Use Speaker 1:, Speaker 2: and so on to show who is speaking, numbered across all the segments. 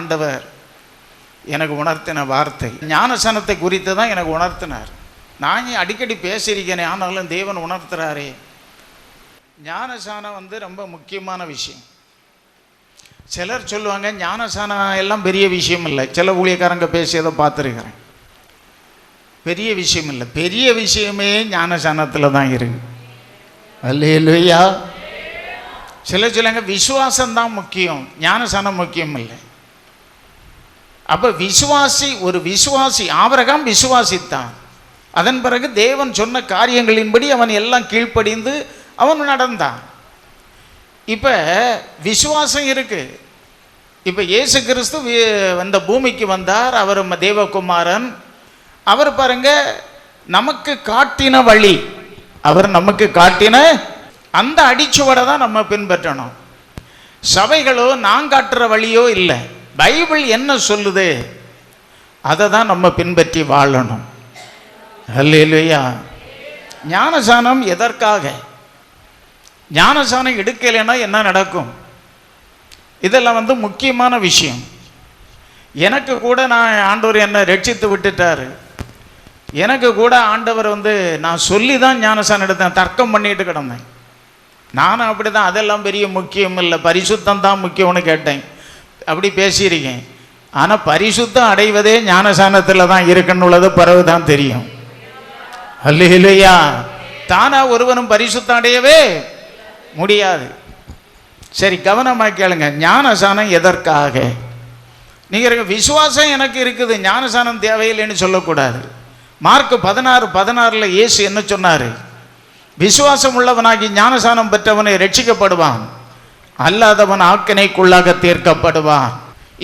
Speaker 1: ஆண்டவர் எனக்கு உணர்த்தின வார்த்தை. ஞானசானத்தை குறித்து தான் எனக்கு உணர்த்தினார். நான் அடிக்கடி பேசியிருக்கேனே, ஆனாலும் தேவன் உணர்த்துறாரே. ஞானசானம் ரொம்ப முக்கியமான விஷயம். சிலர் சொல்லுவாங்க ஞானசானம் எல்லாம் பெரிய விஷயம் இல்லை. சில ஊழியக்காரங்க பேசியதை பார்த்துருக்கிறேன். பெரிய விஷயம் இல்லை. பெரிய விஷயமே ஞானசானத்தில் தான் இருக்கு. அல்லேலூயா. சிலர் சொல்லுங்க விசுவாசம்தான் முக்கியம், ஞானசானம் முக்கியம் இல்லை. அப்போ ஒரு விசுவாசி ஆபிரகாம் விசுவாசித்தான். அதன் பிறகு தேவன் சொன்ன காரியங்களின்படி அவன் எல்லாம் கீழ்ப்படிந்து அவன் நடந்தான். இப்போ விசுவாசம் இருக்கு. இப்போ இயேசு கிறிஸ்து அந்த பூமிக்கு வந்தார். அவர் தேவகுமாரன். அவர் பாருங்க நமக்கு காட்டின வழி, அவர் நமக்கு காட்டின அந்த அடிச்சுவடை தான் நம்ம பின்பற்றணும். சபைகளோ நான் காட்டுற வழியோ இல்லை. பைபிள் என்ன சொல்லுது அதை தான் நம்ம பின்பற்றி வாழணும். அல்லேலூயா. ஞானசானம் எதற்காக? ஞானசானம் எடுக்கலைன்னா என்ன நடக்கும்? இதெல்லாம் முக்கியமான விஷயம். எனக்கு கூட ஆண்டவர் என்னை ரட்சித்து விட்டுட்டாரு. எனக்கு கூட ஆண்டவர் நான் சொல்லி தான் ஞானசானம் எடுத்தேன். தர்க்கம் பண்ணிட்டு கிடந்தேன். நானும் அப்படி தான். அதெல்லாம் பெரிய முக்கியம் இல்லை, பரிசுத்தம் தான் முக்கியம்னு கேட்டேன். அப்படி பேசியிருக்கேன். ஆனால் பரிசுத்தம் அடைவதே ஞானசானத்தில் தான் இருக்குன்னு உள்ளது பிறகு தான் தெரியும். அல்லேலூயா. தானா ஒருவனும் பரிசுத்தம் அடையவே முடியாது. சரி, கவனமாக கேளுங்க. ஞானசானம் எதற்காக? நீங்கள் விசுவாசம் எனக்கு இருக்குது, ஞானசானம் தேவையில்லைன்னு சொல்லக்கூடாது. மார்க் 16:16 இயேசு என்ன சொன்னார்? விசுவாசம் உள்ளவனாகி ஞானசானம் பெற்றவனை ரட்சிக்கப்படுவான், அல்லாதவன் ஆக்கினைக்குள்ளாக தீர்க்கப்படுவான்.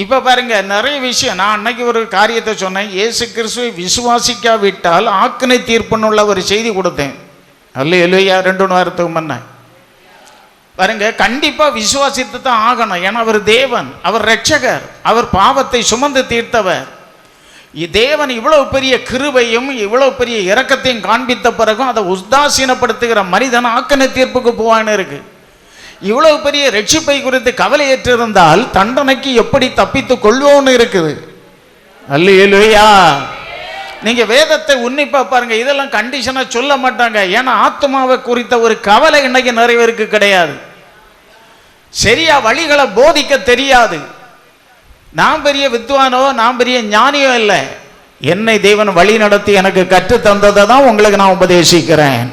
Speaker 1: இப்போ பாருங்க, நிறைய விஷயம். நான் அன்னைக்கு ஒரு காரியத்தை சொன்னேன். இயேசு கிறிஸ்துவை விசுவாசிக்காவிட்டால் ஆக்கினை தீர்ப்புன்னுள்ள ஒரு செய்தி கொடுத்தேன். அல்லேலூயா. 2 வாரத்துக்கு முன்ன பாருங்க, கண்டிப்பா விசுவாசித்து தான் ஆகணும். ஏன்னா அவர் தேவன், அவர் இரட்சகர், அவர் பாவத்தை சுமந்து தீர்த்தவர். தேவன் இவ்வளவு பெரிய கிருபையும் இவ்வளவு பெரிய இரக்கத்தையும் காண்பித்த பிறகும் அதை உதாசீனப்படுத்துகிற மனிதன் ஆக்கினை தீர்ப்புக்கு போவான்னு இருக்கு. இவ்வளவு பெரிய ரட்சிப்பை குறித்து கவலையற்றிருந்தால் தண்டனைக்கு எப்படி தப்பித்து கொள்வோன்னு இருக்குது. அல்லேலூயா. நீங்க வேதத்தை உன்னிப்பா பாருங்க. இதெல்லாம் கண்டிஷனா சொல்ல மாட்டாங்க. ஏன்னா ஆத்மாவை குறித்த ஒரு கவலை இன்னைக்கு நிறைய பேருக்கு கிடையாது. சரியா வழிகளை போதிக்க தெரியாது. நான் பெரிய வித்வானோ நான் பெரிய ஞானியோ இல்லை. என்னை தேவன் வழி நடத்தி எனக்கு கற்று தந்ததை தான் உங்களுக்கு நான் உபதேசிக்கிறேன்.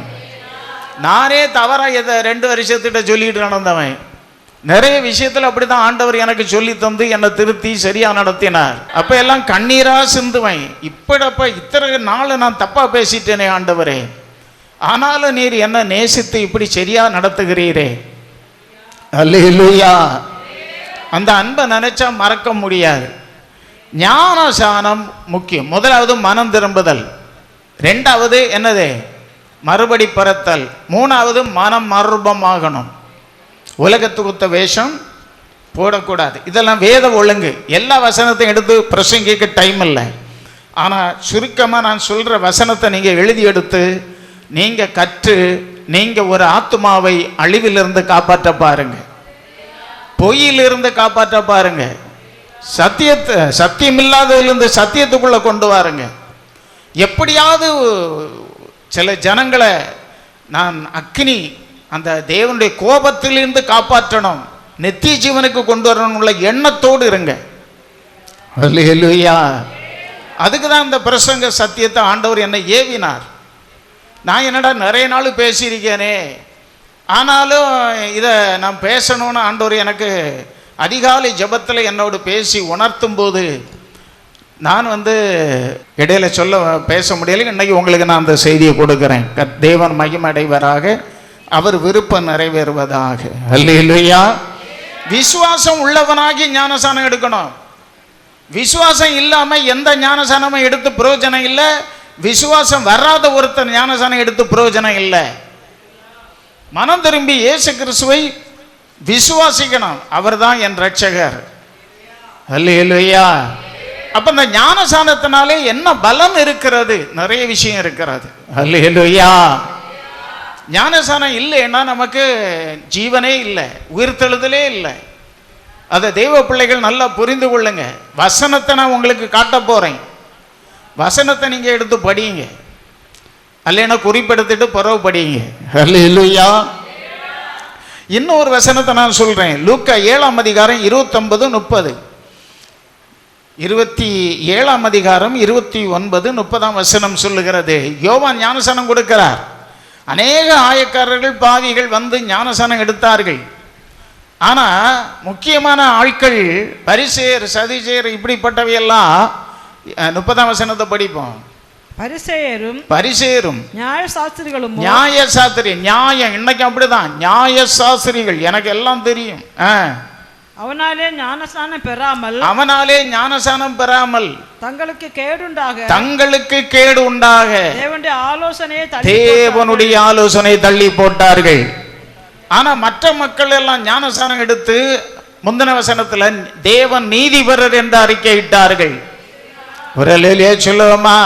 Speaker 1: நானே தவறா 2 வருஷத்திட்ட சொல்லிட்டு நடந்தவன். நிறைய விஷயத்தில் அப்படிதான் ஆண்டவர் எனக்கு சொல்லி தந்து என்னை திருத்தி சரியா நடத்தினார். அப்ப எல்லாம் கண்ணீரா சிந்துவேன். இப்படப்ப இத்தனை நாள் நான் தப்பா பேசிட்டேனே ஆண்டவரே, ஆனாலும் நீர் என்ன நேசித்து இப்படி சரியா நடத்துகிறீரே. அல்லேலூயா. அந்த அன்பை நினைச்சா மறக்க முடியாது. ஞானசானம் முக்கியம். முதலாவது மனம் திரும்புதல், 2வது என்னது மறுபடி பிறத்தல், 3வது மனம் மறுபமாகணும். உலகத்துக்குத்த வேஷம் போடக்கூடாது. இதெல்லாம் வேத ஒழுங்கு. எல்லா வசனத்தையும் எடுத்து பிரசங்கிக்க டைம் இல்லை. ஆனால் சுருக்கமாக நான் சொல்கிற வசனத்தை நீங்கள் எழுதி எடுத்து நீங்கள் கற்று நீங்கள் ஒரு ஆத்மாவை அழிவிலிருந்து காப்பாற்ற பாருங்க, பொய்யிலிருந்து காப்பாற்ற பாருங்க, சத்தியமில்லாததிலிருந்து சத்தியத்துக்குள்ளே கொண்டு வாருங்க. எப்படியாவது சில ஜனங்களை நான் அக்னி அந்த தேவனுடைய கோபத்திலிருந்து காப்பாற்றணும், நித்திய ஜீவனுக்கு கொண்டு வரணும் உள்ள எண்ணத்தோடு இருங்க. அல்லேலூயா. அதுக்கு தான் இந்த பிரசங்க சத்தியத்தை ஆண்டவர் என்னை ஏவினார். நான் என்னடா நிறைய நாள் பேசியிருக்கேனே, ஆனாலும் இதை நான் பேசணும்னு ஆண்டவர் எனக்கு அதிகாலை ஜெபத்தில் என்னோடு பேசி உணர்த்தும் போது நான் இடையில பேச முடியல. இன்னைக்கு உங்களுக்கு நான் அந்த செய்தியை கொடுக்குறேன். தேவன் மகிமடைவராக, அவர் விருப்பம் நிறைவேறுவதாக. அல்லேலூயா. விசுவாசம் உள்ளவனாகி ஞானசானம் எடுக்கணும். விசுவாசம் இல்லாம எந்த ஞானசானமும் எடுத்து பிரயோஜனம் இல்லை. விசுவாசம் வராத ஒருத்தர் ஞானசானம் எடுத்து பிரயோஜனம் இல்லை. மனம் திரும்பி இயேசு கிறிஸ்துவை விசுவாசிக்கணும். அவர் தான் என் இரட்சகர். அல்லேலூயா. அப்ப இந்த ஞானசானத்தினாலே என்ன பலம் இருக்கிறது? நிறைய விஷயம் இருக்கிறது. அல்லேலூயா. ஞானசானம் இல்லைன்னா நமக்கு ஜீவனே இல்லை, உயிர்த்தெழுதலே இல்லை. அதை தெய்வ பிள்ளைகள் நல்லா புரிந்து கொள்ளுங்க. வசனத்தை நான் உங்களுக்கு காட்ட போறேன். வசனத்தை நீங்க எடுத்து படிங்க, அல்லைன்னா குறிப்பெடுத்துட்டு பிறகு படிங்க. அல்லேலூயா. இன்னொரு வசனத்தை நான் சொல்றேன். லூக்கா 7ஆம் அதிகாரம் 29-30, 27ஆம் அதிகாரம் 29-30 வசனம் சொல்லுகிறது. யோவான் ஞானசானம் கொடுக்கிறார். அநேக ஆயக்காரர்கள் பாவிகள் வந்து ஞானசானம் எடுத்தார்கள். ஆனா முக்கியமான ஆட்கள் பரிசேயர், சதுசேயர், இப்படிப்பட்டவையெல்லாம் 30ஆம் வசனத்தை படிப்போம். பரிசேயரும்
Speaker 2: நியாயசாஸ்திரிகளும்,
Speaker 1: நியாயம் இன்னைக்கு அப்படிதான், நியாயசாஸ்திரிகள் எனக்கு எல்லாம் தெரியும்.
Speaker 2: அவனாலே ஞானசானம் பெறாமல்
Speaker 1: தங்களுக்கு கேடு உண்டாக தேவனுடைய ஆலோசனை தள்ளி போட்டார்கள். ஆனா மற்ற மக்கள் எல்லாம் ஞானசானம் எடுத்து முந்தின வசனத்துல தேவன் நீதிபரர் என்று அறிக்கையிட்டார்கள். ஒரு அல்லேலூயா சொல்லுவோமா?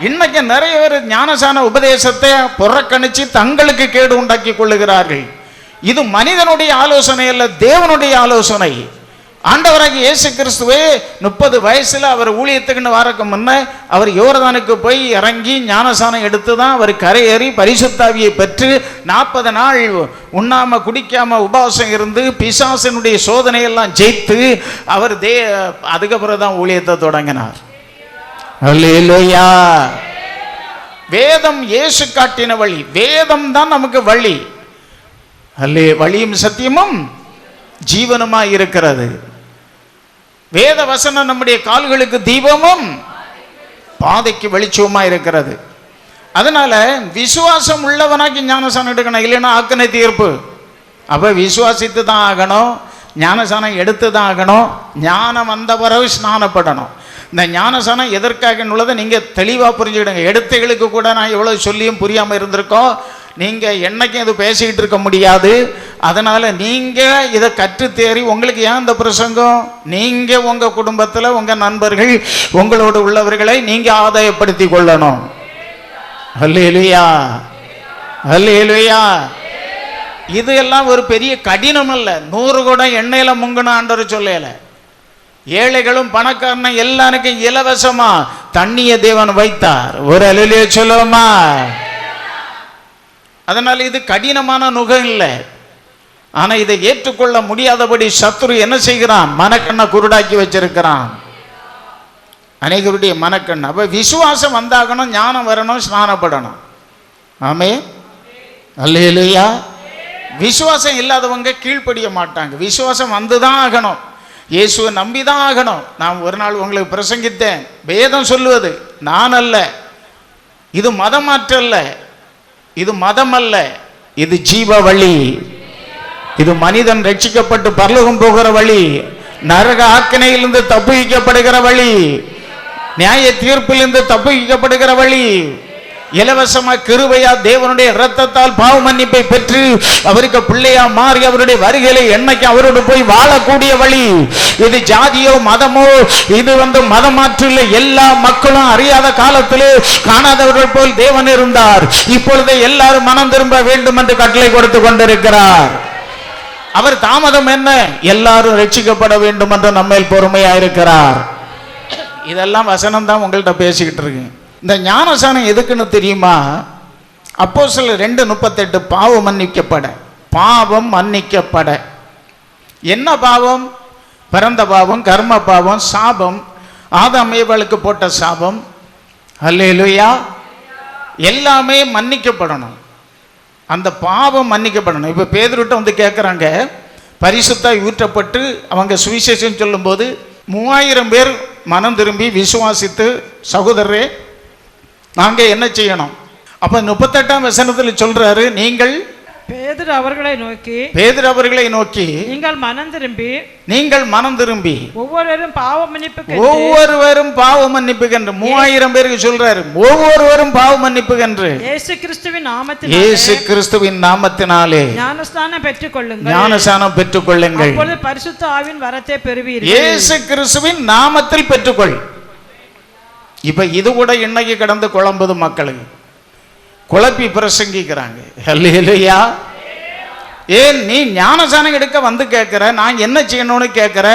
Speaker 1: இன்னைக்கு நிறைய பேர் ஞானசான உபதேசத்தை புறக்கணிச்சு தங்களுக்கு கேடு உண்டாக்கி கொள்ளுகிறார்கள். இது மனிதனுடைய ஆலோசனை அல்ல, தேவனுடைய ஆலோசனை. ஆண்டவராகிய இயேசு கிறிஸ்துவே 30 வயசுல அவர் ஊழியத்துக்குன்னு வரக்கு முன்ன அவர் யோர்தானுக்கு போய் இறங்கி ஞானசானம் எடுத்து தான் அவர் கரையேறி பரிசுத்தாவியை பெற்று 40 நாள் உண்ணாம குடிக்காம உபவாசம் இருந்து பிசாசினுடைய சோதனையெல்லாம் ஜெயித்து அவர் அதுக்கப்புறம் தான் ஊழியத்தை தொடங்கினார். அல்லேலூயா. வேதம் இயேசு காட்டின வழி, வேதம் தான் நமக்கு வழி. வழியும் சத்தியமும் ஜீவனுமாய் இருக்கிறது. வேத வசனம் நம்முடைய கால்களுக்கு தீபமும் பாதைக்கு வெளிச்சமா இருக்கிறது. அதனால விசுவாசம் உள்ளவனாக்கி ஞானசானம் எடுக்கணும், இல்லைன்னா ஆக்கனை தீர்ப்பு. அப்ப விசுவாசித்து தான் ஆகணும், ஞானசானம் எடுத்து தான் ஆகணும். ஞானம் வந்த பிறகு ஸ்நானப்படணும். இந்த ஞானசானம் எதற்காக உள்ளதை நீங்க தெளிவா புரிஞ்சுக்கிடுங்க. எடுத்துகளுக்கு கூட நான் எவ்வளவு சொல்லியும் புரியாம இருந்திருக்கோம். நீங்க என்னைக்கும் இது பேசிக்கிட்டு இருக்க முடியாது. அதனால நீங்க இதை கற்று தேறி உங்களுக்கு ஏன் இந்த பிரசங்கம், நீங்க உங்க குடும்பத்தில் உங்க நண்பர்கள் உங்களோடு உள்ளவர்களை நீங்க ஆதாயப்படுத்தி கொள்ளணும். அல்லேலூயா, அல்லேலூயா. இது எல்லாம் ஒரு பெரிய கடினம் அல்ல. 100 குடம் எண்ணெயில முங்கணும் ஆண்டவர் சொல்லல. ஏழைகளும் பணக்காரனும் எல்லாருக்கும் இலவசமா தண்ணிய தேவன் வைத்தார். ஒரு அல்லேலூயா சொல்லுவோமா? அதனால இது கடினமான நுகம் இல்லை. ஆனா இதை ஏற்றுக்கொள்ள முடியாதபடி சத்துரு என்ன செய்கிறான்? மனக்கண்ணை குருடாக்கி வச்சிருக்கிறான் அநேகருடைய மனக்கண். அப்ப விசுவாசம் வந்தாகணும், ஞானம் வரணும், ஸ்நானப்படணும். ஆமே, அல்லேலூயா. விசுவாசம் இல்லாதவங்க கீழ்ப்படிய மாட்டாங்க. விசுவாசம் வந்துதான் ஆகணும், இயேசுவை நம்பிதான் ஆகணும். நான் ஒரு நாள் உங்களுக்கு பிரசங்கித்தேன். வேதம் சொல்லுவது நான் அல்ல, இது மதமாற்றல்ல, இது மதம் அல்ல, இது ஜீவ வழி. இது மனிதன் ரட்சிக்கப்பட்டு பரலோகம் போகிற வழி, நரக ஆக்கினையிலிருந்து தப்புவிக்கப்படுகிற வழி, நியாய தீர்ப்பிலிருந்து தப்புவிக்கப்படுகிற வழி. இலவசமா கிருபையா தேவனுடைய இரத்தத்தால் பாவ மன்னிப்பை பெற்று அவருக்கு பிள்ளையா மாறி அவருடைய வருகையில என்னைக்கு அவரோடு போய் வாழக்கூடிய வழி. இது ஜாதியோ மதமோ, இது மதமாற்றில்லை. எல்லா மக்களும் அறியாத காலத்திலே காணாதவர்கள் போல் தேவன் இருந்தார். இப்பொழுது எல்லாரும் மனம் திரும்ப வேண்டும் என்று கட்டளை கொடுத்து கொண்டிருக்கிறார். அவர் தாமதம் என்ன? எல்லாரும் ரட்சிக்கப்பட வேண்டும் என்று நம்மேல் பொறுமையா இருக்கிறார். இதெல்லாம் வசனம் தான் உங்கள்கிட்ட பேசிக்கிட்டு இருக்கு. இந்த ஞானசானம் எதுக்குன்னு தெரியுமா? அப்போஸ்தலர் 2:38 பாவம் மன்னிக்கப்பட, பாவம் மன்னிக்கப்பட. என்ன பாவம்? பிறந்த பாவம், கர்ம பாவம், சாபம், ஆதாம் ஏவாளுக்கு போட்ட சாபம். அல்லேலூயா. எல்லாமே மன்னிக்கப்படணும். அந்த பாவம் மன்னிக்கப்படணும். இப்ப பேதுருட்ட கேட்கிறாங்க, பரிசுத்தாய் ஊற்றப்பட்டு அவங்க சுவிசேஷம் சொல்லும் போது 3000 பேர் மனம் திரும்பி விசுவாசித்து, சகோதரரே நாங்க என்ன செய்யணும்? அப்ப 38ஆம் வசனத்தில் சொல்றாரு, நீங்கள்
Speaker 2: பேதுரு அவர்களை நோக்கி நீங்கள் மனம் திரும்பி ஒவ்வொருவரும் பாவ மன்னிப்புக்கென்று 3000 பேருக்கு சொல்றாரு. ஒவ்வொருவரும் பாவ மன்னிப்புக்கென்று இயேசு கிறிஸ்துவின் நாமத்தினாலே ஞானஸ்நானம் பெற்றுக்கொள்ளுங்கள். அப்பொழுது பரிசுத்த ஆவியின் வரத்தை பெறுவீர்கள். இயேசு கிறிஸ்துவின் நாமத்தில் பெற்றுக்கொள். இப்ப இது கூட இன்னைக்கு கடந்து குழம்புது, மக்களுக்கு குழப்பி பிரசங்கிக்கிறாங்க. அல்லேலூயா.
Speaker 1: ஏன் நீ ஞானசானம் எடுக்க வந்து கேட்கிற, நான் என்ன செய்யணும்னு கேட்கிற.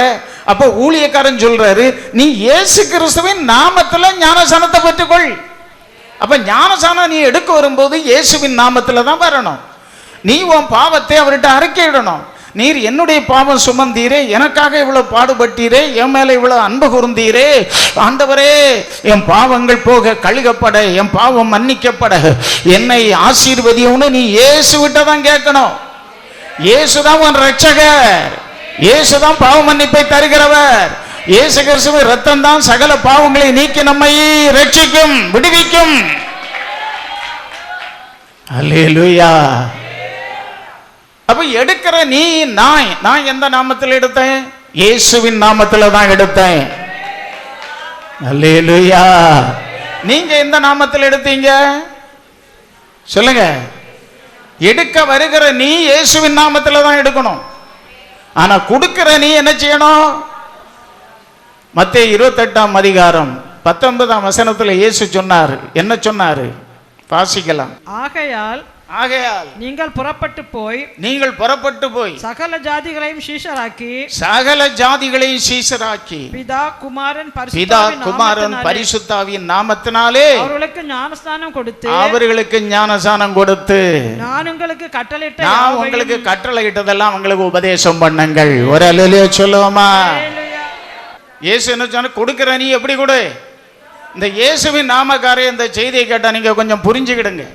Speaker 1: அப்போ ஊழியக்காரன் சொல்றாரு, நீ இயேசு கிறிஸ்துவின் நாமத்துல ஞானசானத்தை பெற்றுக்கொள். அப்ப ஞானசானம் நீ எடுக்க வரும்போது இயேசுவின் நாமத்துல தான் வரணும். நீ உன் பாவத்தை அவர்கிட்ட அறிக்கையிடணும். நீர் என்னுடைய பாவம் சுமந்தீரே, எனக்காக இவ்வளவு பாடுபட்டீரே, என் மேல இவ்வளவு அன்பு கூர்ந்தீரே, ஆண்டவரே என் பாவங்கள் போக கழுகப்பட, என் பாவம் மன்னிக்கப்பட என்னை ஆசீர்வதியும்னு நீ இயேசுவிட்ட தான் கேட்கணும். இயேசுதான் உன் ரட்சகர், இயேசுதான் பாவ மன்னிப்பை தருகிறவர். இயேசு கிறிஸ்துவின் ரத்தம் தான் சகல பாவங்களை நீக்கி நம்மை ரட்சிக்கும், விடுவிக்கும். அல்லேலூயா. அப்ப எடுக்கிற நீ, நான் எந்த நாமத்தில் எடுத்தேன்? இயேசுவின் நாமத்தில் தான் எடுத்தேன். அல்லேலூயா. நீங்க எந்த நாமத்தில் எடுத்தீங்க சொல்லுங்க. எடுக்க வருகிற நீ இயேசுவின் நாமத்தில் தான் எடுக்கணும். ஆனா கொடுக்கிற நீ என்ன செய்யணும்? மத்தேயு 28ஆம் அதிகாரம் 19ஆம் வசனத்தில் இயேசு சொன்னார். என்ன சொன்னாரு? வாசிக்கலாம்.
Speaker 2: ஆகையால் நீங்கள் புறப்பட்டு போய் சகல ஜாதிகளையும் சீஷராக்கி பிதா குமாரன் பரிசுத்தாவியின் நாமத்தினாலே அவர்களுக்கு ஞானஸ்நானம் கொடுத்து நான் உங்களுக்கு கட்டளையிட்டதெல்லாம் உங்களுக்கு உபதேசம் பண்ணுங்கள். ஒரு அல்லேலூயா சொல்லுவோமா? இயேசு என்ன சொன்ன? கொடுக்கிற நீ எப்படி கொடு. இந்த இயேசுவின் நாமக்காரே இந்த செய்தியை கேட்டா நீங்க கொஞ்சம் புரிஞ்சுக்கிடுங்க.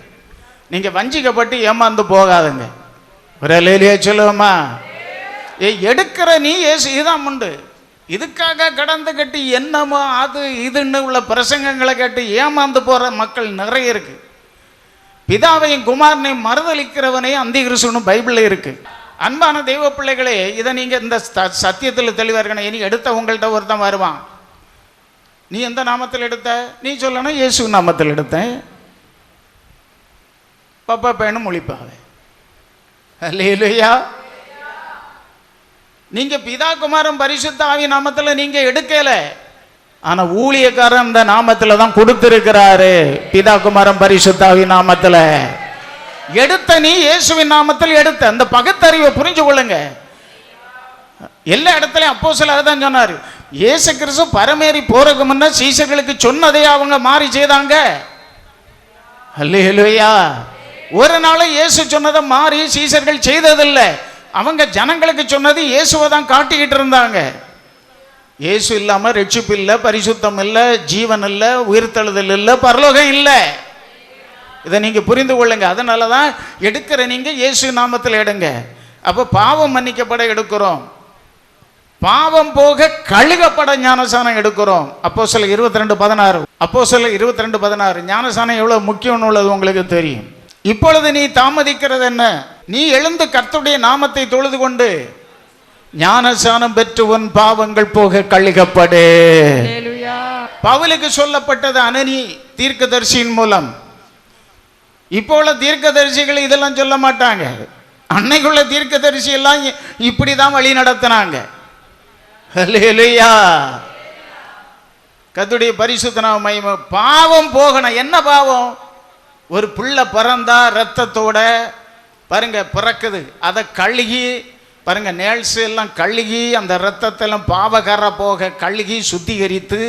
Speaker 2: நீங்க வஞ்சிக்கப்பட்டு ஏமாந்து போகாதுங்க. ஒரு அல்லேலூயா சொல்லுவோமா? எடுக்கிற நீ இயேசு இதுதான் உண்டு. இதுக்காக கடந்து கட்டி என்னமோ அது இதுன்னு உள்ள பிரசங்கங்களை கேட்டு ஏமாந்து போற மக்கள் நிறைய இருக்கு. பிதாவையும் குமாரனையும் மறுதளிக்கிறவனே அந்தி கிறிஸ்துன்னு பைபிள்ல இருக்கு. அன்பான தெய்வ பிள்ளைகளே, இதை நீங்க இந்த சத்தியத்தில் தெளிவா இருக்கணும். இனி எடுத்த உங்கள்கிட்ட ஒருத்தன் வருவான், நீ எந்த நாமத்தில் எடுத்த? நீ சொல்லணும் இயேசு நாமத்தில் எடுத்தேன். பப்பா பேனும் முழிப்பாவே. அல்லேலூயா. நீங்க பிதா குமாரன் பரிசுத்த ஆவி நாமத்துல நீங்க எடுக்கல. ஆனா ஊழியக்காரன் அந்த நாமத்துல தான் கொடுத்திருக்கிறாரு. பிதா குமாரன் பரிசுத்த ஆவி நாமத்துல எடுத்த நீ இயேசுவின் நாமத்தில் எடுத்த. அந்த பகுத்தறிவை புரிஞ்சு கொள்ளுங்க. எல்லா இடத்துலயும் அப்போஸ்தலர் தான் சொன்னாரு. இயேசு கிறிஸ்து பரமேறி போறதுக்கு முன்ன சீஷர்களுக்கு சொன்னதே அவங்க மாறி செய்தாங்க. அல்லேலூயா. ஒரு நாள் இயேசு சொன்னதை மாறி சீஷர்கள் செய்ததில்லை. அவங்க ஜனங்களுக்கு சொன்னது இயேசுவை தான் காட்டிக்கிட்டு இருந்தாங்க. இயேசு இல்லாம ரட்சிப்பு இல்லை, பரிசுத்தம் இல்லை, ஜீவன் இல்லை, உயிர்த்தெழுதல் இல்லை, பரலோகம் இல்லை. இதை நீங்க புரிந்து கொள்ளுங்க. அதனாலதான் எடுக்கிற நீங்க இயேசு நாமத்தில் எடுங்க. அப்ப பாவம் மன்னிக்கப்பட எடுக்கிறோம், பாவம் போக கழுகப்பட ஞானசானம் எடுக்கிறோம். அப்போஸ்தலர் 22:16 ஞானசானம் எவ்வளவு முக்கியம் உள்ளது உங்களுக்கு தெரியும். இப்பொழுது நீ தாமதிக்கிறது என்ன? நீ எழுந்து கர்த்தருடைய நாமத்தை தொழுது கொண்டு ஞானசானம் பெற்று உன் பாவங்கள் போக கழுகப்படு. பவுலுக்கு சொல்லப்பட்டது அனனி தீர்க்கதரிசியின் மூலம். இப்போ உள்ள தீர்க்கதரிசிகள் இதெல்லாம் சொல்ல மாட்டாங்க. அன்னைக்குள்ள தீர்க்கதரிசி எல்லாம் இப்படிதான் வழி நடத்தினாங்க. அல்லேலூயா. கர்த்தருடைய பரிசுத்த நாம மகிமை. பாவம் போகணும். என்ன பாவம்? ஒரு பிள்ளை பிறந்தா ரத்தத்தோட பாருங்க பிறக்குது, அதை கழுகி பாருங்க நேல்ஸ் எல்லாம் கழுகி அந்த ரத்தத்தெல்லாம் பாவகர போக கழுகி சுத்திகரித்து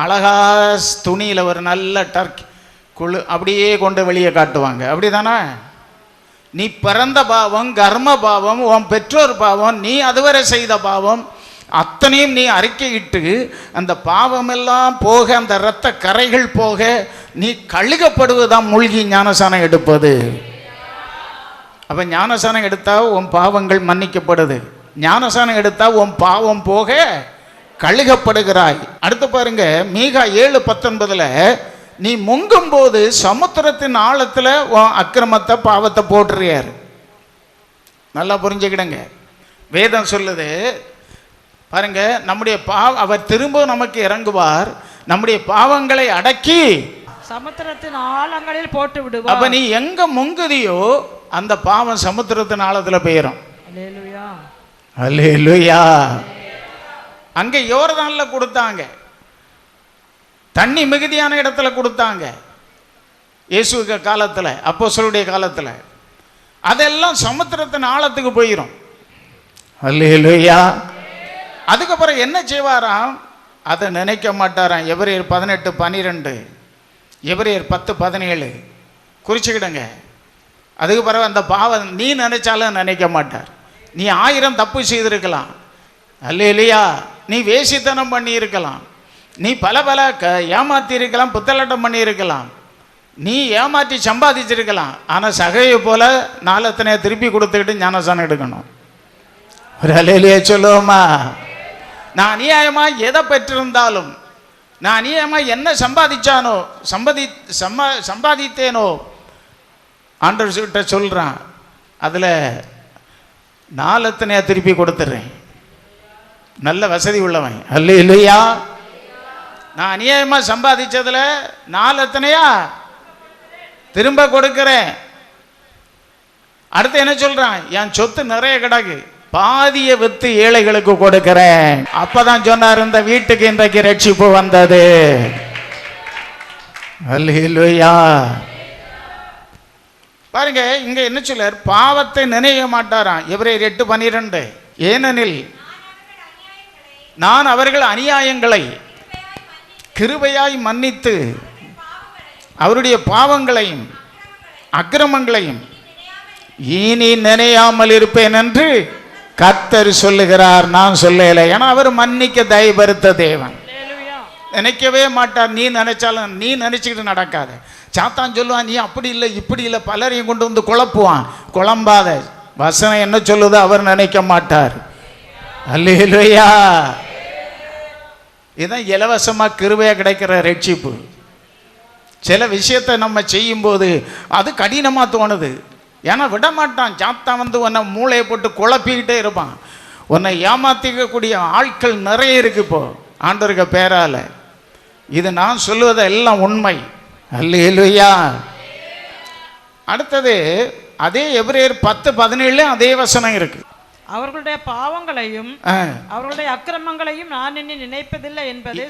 Speaker 2: அழகா துணியில் ஒரு நல்ல டர்க்கி குழு அப்படியே கொண்டு வெளியே காட்டுவாங்க. அப்படிதானே? நீ பிறந்த பாவம், கர்ம பாவம், உன் பெற்றோர் பாவம், நீ அதுவரை செய்த பாவம் அத்தனையும் நீ அறிக்கையிட்டு அந்த பாவமெல்லாம் போக அந்த இரத்த கரைகள் போக நீ கழுகப்படுவதுதான் மூழ்கி ஞானசானம் எடுப்பது. அப்ப ஞானசானம் எடுத்தா உன் பாவங்கள் மன்னிக்கப்படுது. ஞானசானம் எடுத்தா உன் பாவம் போக கழுகப்படுகிறாய். அடுத்து பாருங்க, மீகா 7:19 நீ முங்கும் போது சமுத்திரத்தின் ஆழத்துல உன் அக்கிரமத்தை பாவத்தை போட்டுறியாரு. நல்லா புரிஞ்சுக்கிடுங்க. வேதம் சொல்லுது பாருங்க, நம்முடைய அவர் திரும்ப நமக்கு இறங்குவார், நம்முடைய பாவங்களை அடக்கி சமுத்திரத்தின் ஆழங்களில் போட்டு விடுவார்.
Speaker 1: அப்ப நீ எங்க முங்குதியோ அந்த பாவம் சமுத்திரத்தின் ஆழத்துல போயிடும்.
Speaker 2: அல்லேலூயா.
Speaker 1: அல்லேலூயா. அங்க யோர்தான்ல கொடுத்தாங்க, தண்ணி மிகுதியான இடத்துல கொடுத்தாங்க. இயேசுவுக்கு காலத்துல, அப்போஸ்தலருடைய காலத்துல.
Speaker 2: அதெல்லாம் சமுத்திரத்தின் ஆழத்துக்கு போயிடும். அல்லேலூயா. அதுக்கப்புறம் என்ன செய்வாராம்? அதை நினைக்க மாட்டாராம். எபிரேயர் 18:12, எபிரேயர் 10:17 குறிச்சுக்கிடுங்க. அதுக்கு பிறகு அந்த பாவம் நீ நினைச்சாலும் நினைக்க மாட்டார். நீ 1000 தப்பு செய்திருக்கலாம், அல்லேலூயா. நீ வேசித்தனம் பண்ணி இருக்கலாம், நீ பல ஏமாத்தி இருக்கலாம், புத்தலாட்டம் பண்ணி இருக்கலாம், நீ ஏமாற்றி சம்பாதிச்சிருக்கலாம். ஆனால் சகையை போல நாளத்தனையை திருப்பி கொடுத்துக்கிட்டு ஞானசானம் எடுக்கணும். ஒரு அல்லேலூயா சொல்லுவோமா? நான் அநியாயமாக எதை பெற்றிருந்தாலும், நான் அநியாயமாக என்ன சம்பாதித்தேனோ ஆண்டவர்கிட்ட சொல்கிறான், அதில் நாளத்தனையாக திருப்பி கொடுத்துட்றேன். நல்ல வசதி உள்ளவன், அல்லேலூயா. நான் அநியாயமாக சம்பாதிச்சதில் நாளத்தனையா திரும்ப கொடுக்கிறேன். அடுத்து என்ன சொல்றான்? என் சொத்து நிறைய கிடக்கு, பாதியை வித்து ஏழைகளுக்கு கொடுக்கிறேன். அப்பதான் சொன்னார், இந்த வீட்டுக்கு இன்றைக்கு ரட்சிப்பு வந்தது. அல்லேலூயா. பாருங்க, இங்க என்ன சொல்றார்? பாவத்தை நினைக்க மாட்டாராம். எபிரேயர் 8:12, ஏனெனில் நான் அவர்கள் அநியாயங்களை கிருபையாய் மன்னித்து அவருடைய பாவங்களையும் அக்கிரமங்களையும் இனி நினையாமல் இருப்பேன் என்று கர்த்தர் சொல்லுகிறார். நான் சொல்லல. ஏன்னா அவர் மன்னிக்க தயபருத்த தேவன், நினைக்கவே மாட்டார். நீ நினைச்சாலும் நீ நினைச்சுக்கிட்டு நடக்காத. சாத்தான் சொல்லுவான், நீ அப்படி இல்லை இப்படி இல்லை, பலரையும் கொண்டு வந்து குழப்புவான். குழம்பாத. வசனம் என்ன சொல்லுதோ அவர் நினைக்க மாட்டார். அல்லேலூயா. இதுதான் இலவசமாக கிருபையாக கிடைக்கிற ரட்சிப்பு. சில விஷயத்தை நம்ம செய்யும்போது அது கடினமாக தோணுது. ஏன்னா விட மாட்டான். சாத்தான் வந்து உன்னை மூளையை போட்டு குழப்பிக்கிட்டே இருப்பான். உன்னை ஏமாத்திக்கக்கூடிய ஆட்கள் நிறைய இருக்கு இப்போ ஆண்டவருக்கு பேரால. இது நான் சொல்லுவது எல்லாம் உண்மை. அல்லேலூயா. அடுத்தது அதே எபிரேயர் 10:17 அதே வசனம் இருக்கு.
Speaker 3: அவர்களுடைய பாவங்களையும் அவர்களுடைய அக்கிரமங்களையும் நான் இனி நினைப்பதில்லை என்பதை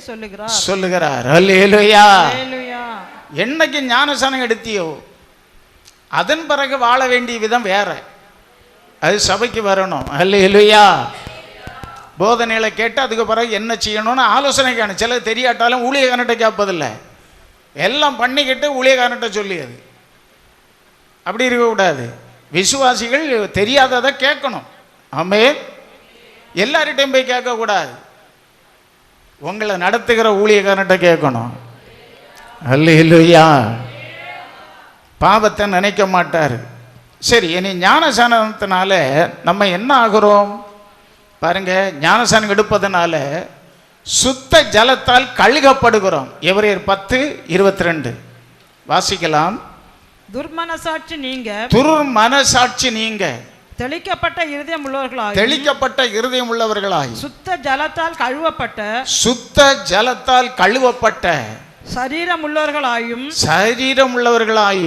Speaker 3: சொல்லுகிறார். அல்லேலூயா.
Speaker 2: என்னைக்கு ஞானசானம் எடுத்தியோ அதன் பிறகு வாழ வேண்டிய விதம் வேற. அது சபைக்கு வரணும். அல்லேலூயா. போதனைகளை கேட்டு அதுக்கு பிறகு என்ன செய்யணும்னு ஆலோசனை காணும். சிலர் தெரியாட்டாலும் ஊழியக்காரன்ட்ட கேட்பதில்லை, எல்லாம் பண்ணிக்கிட்டு ஊழியக்காரன்ட்ட சொல்லியது. அப்படி இருக்கக்கூடாது. விசுவாசிகள் தெரியாததை கேட்கணும். ஆமென். எல்லார்கிட்டையும் போய் கேட்கக்கூடாது. உங்களை நடத்துகிற ஊழியக்காரன்ட்ட கேட்கணும். அல்லேலூயா. பாவத்தை நினைக்க மாட்டார். சரி, இனி ஞானசானத்தினால நம்ம என்ன ஆகிறோம் பாருங்க. ஞானசானம் எடுப்பதனால சுத்த ஜலத்தால் கழுகப்படுகிறோம். எபிரேயர் 10:22 வாசிக்கலாம்.
Speaker 3: துர்மனசாட்சி நீங்க தெளிக்கப்பட்ட இருதயம் உள்ளவர்களாய் சுத்த ஜலத்தால் கழுவப்பட்ட சரீரம் உள்ளவர்களாயும்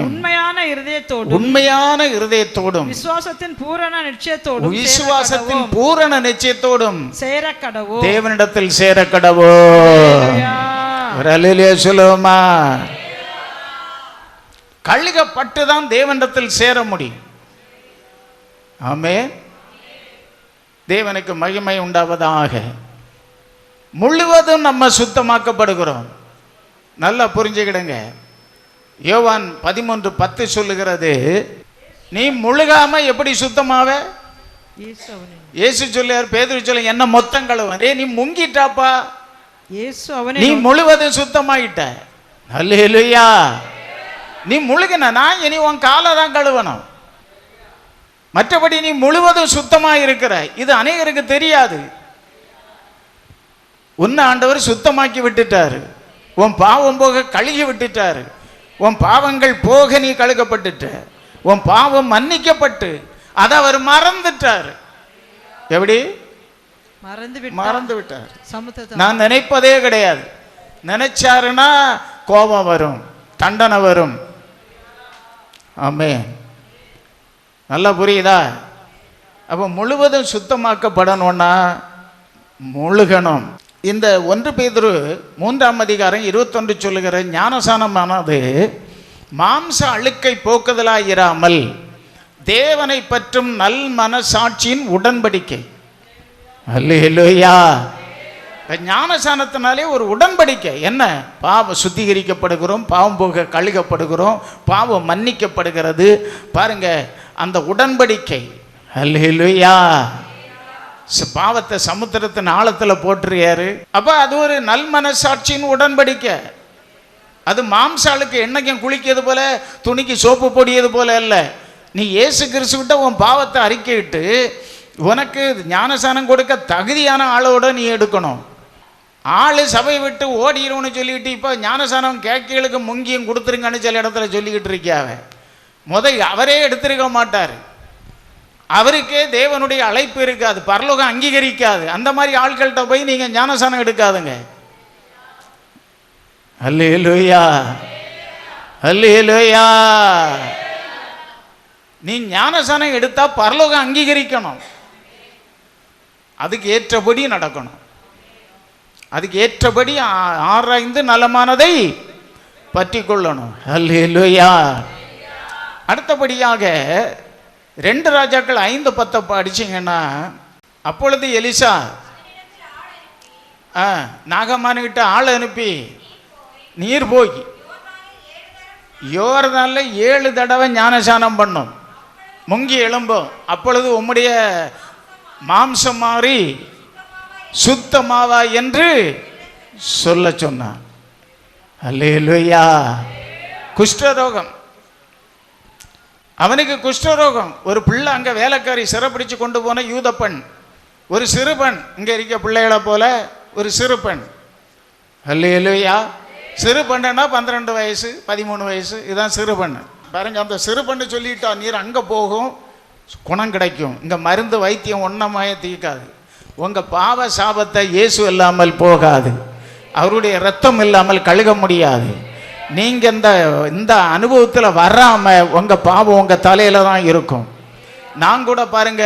Speaker 3: உண்மையான இருதயத்தோடும் விசுவாசத்தின் பூரண நிச்சயத்தோடும் தேவனிடத்தில் சேரக்கடவோ. சொல்லுவோமா? கழுகப்பட்டுதான் தேவனிடத்தில் சேர முடியும். ஆமென். தேவனுக்கு மகிமை உண்டாவதாக. முழுவதும் நம்ம சுத்தமாக்கப்படுகிறோம். நல்லா புரிஞ்சுக்கிடுங்க. யோவான் 13:10 சொல்லுகிறது, நீ முழுகாம எப்படி சுத்தமாவ? இயேசு சொல்லுவார், பேதுரு சொல்ல, என்ன மொத்தம் கழுவ? நீ முங்கிட்டாப்பா, நீ முழுவதும் சுத்தமாயிட்ட. அல்லேலூயா. நீ முழுகின, நான் இனி உன் காலை தான் கழுவணும். மற்றபடி நீ முழுவதும் சுத்தமாக இருக்கிற. இது அநேகருக்கு தெரியாது. உன்னை ஆண்டவர் சுத்தமாக்கி விட்டுட்டாரு. உன் பாவம் போக கழுகி விட்டுட்டாரு. உன் பாவங்கள் போக நீ கழுகப்பட்டுட்ட. உன் பாவம் மன்னிக்கப்பட்டு அதை அவர் மறந்துட்டார். எப்படி மறந்து விட்டார்? நான் நினைப்பதே கிடையாது. நினைச்சாருன்னா கோபம் வரும், தண்டனை வரும். ஆமென். நல்லா புரியுதா? அப்போ முழுவதும் சுத்தமாக்கப்படணும்னா முழுகணும். இந்த 1 பேதுரு 3:21 சொல்லுகிற ஞானசானமானது மாம்ச அழுக்கை போக்குதலாயிராமல்
Speaker 1: தேவனை பற்றும் நல் மனசாட்சியின் உடன்படிக்கை. அல்லேலூயா. ஞானசானத்தினாலே ஒரு உடன்படிக்கை. என்ன? பாவம் சுத்திகரிக்கப்படுகிறோம், பாவம் போக கழுகப்படுகிறோம், பாவம் மன்னிக்கப்படுகிறது. பாருங்க அந்த உடன்படிக்கை. அல்லேலூயா. பாவத்தை சமுத்திரத்தின் ஆழத்தில் போட்டுறியாரு. அப்ப அது ஒரு நல் மனசாட்சியின் உடன்படிக்கை. அது மாம்சாளுக்கு என்னைக்கும் குளிக்கிறது போல, துணிக்கு சோப்பு பொடியது போல அல்ல. நீ இயேசு கிறிஸ்துவிட்ட உன் பாவத்தை அறிக்கையிட்டு உனக்கு ஞானசானம் கொடுக்க தகுதியான ஆளோட நீ எடுக்கணும். ஆளு சபை விட்டு ஓடிடும்னு சொல்லிட்டு இப்போ ஞானசானம் கேட்களுக்கு முங்கியும் கொடுத்துருங்கன்னு சில இடத்துல சொல்லிக்கிட்டு இருக்கியாவ. அவரே எடுத்திருக்க மாட்டார். அவருக்கே தேவனுடைய அழைப்பு இருக்காது, பரலோகம் அங்கீகரிக்காது. அந்த மாதிரி ஆட்கள்கிட்ட போய் நீங்க ஞானசானம் எடுக்காதுங்க. அல்லேலூயா, அல்லேலூயா. நீ ஞானசானம் எடுத்தா பரலோகம் அங்கீகரிக்கணும். அதுக்கு ஏற்றபடி நடக்கணும். அதுக்கு ஏற்றபடி ஆராய்ந்து நலமானதை பற்றி கொள்ளணும். அல்லேலூயா. அடுத்தபடியாக 2 ராஜாக்கள் 5:10 படிச்சீங்கன்னா, அப்பொழுது எலிசா நாகமானுகிட்ட ஆள் அனுப்பி, நீர் போய் யோர்தான்ல 7 தடவை ஞானசானம் பண்ணும், முங்கி எழும்பும், அப்பொழுது உம்முடைய மாம்சம் மாறி சுத்தமாவா என்று சொல்ல சொன்னார். அல்லேலூயா. குஷ்டரோகம், அவனுக்கு குஷ்டரோகம். ஒரு பிள்ளை அங்கே வேலைக்காரி சிறப்பிடிச்சு கொண்டு போன யூத பெண், ஒரு சிறுபெண், இங்கே இருக்க பிள்ளைகளை போல ஒரு சிறுபெண். அல்லேலூயா. சிறுபெண்ணா 12 வயசு 13 வயசு, இதுதான் சிறுபெண். பாருங்க, அந்த சிறுபெண்ணு சொல்லிட்டா, நீர் அங்கே போகும் குணம் கிடைக்கும், இங்கே மருந்து வைத்தியம் ஒன்றமாய தீர்க்காது, உங்கள் பாவ சாபத்தை இயேசு இல்லாமல் போகாது, அவருடைய இரத்தம் இல்லாமல் கழுக முடியாது. நீங்கள் இந்த அனுபவத்தில் வராமல் உங்கள் பாவம் உங்கள் தலையில் தான் இருக்கும். நான் கூட பாருங்க,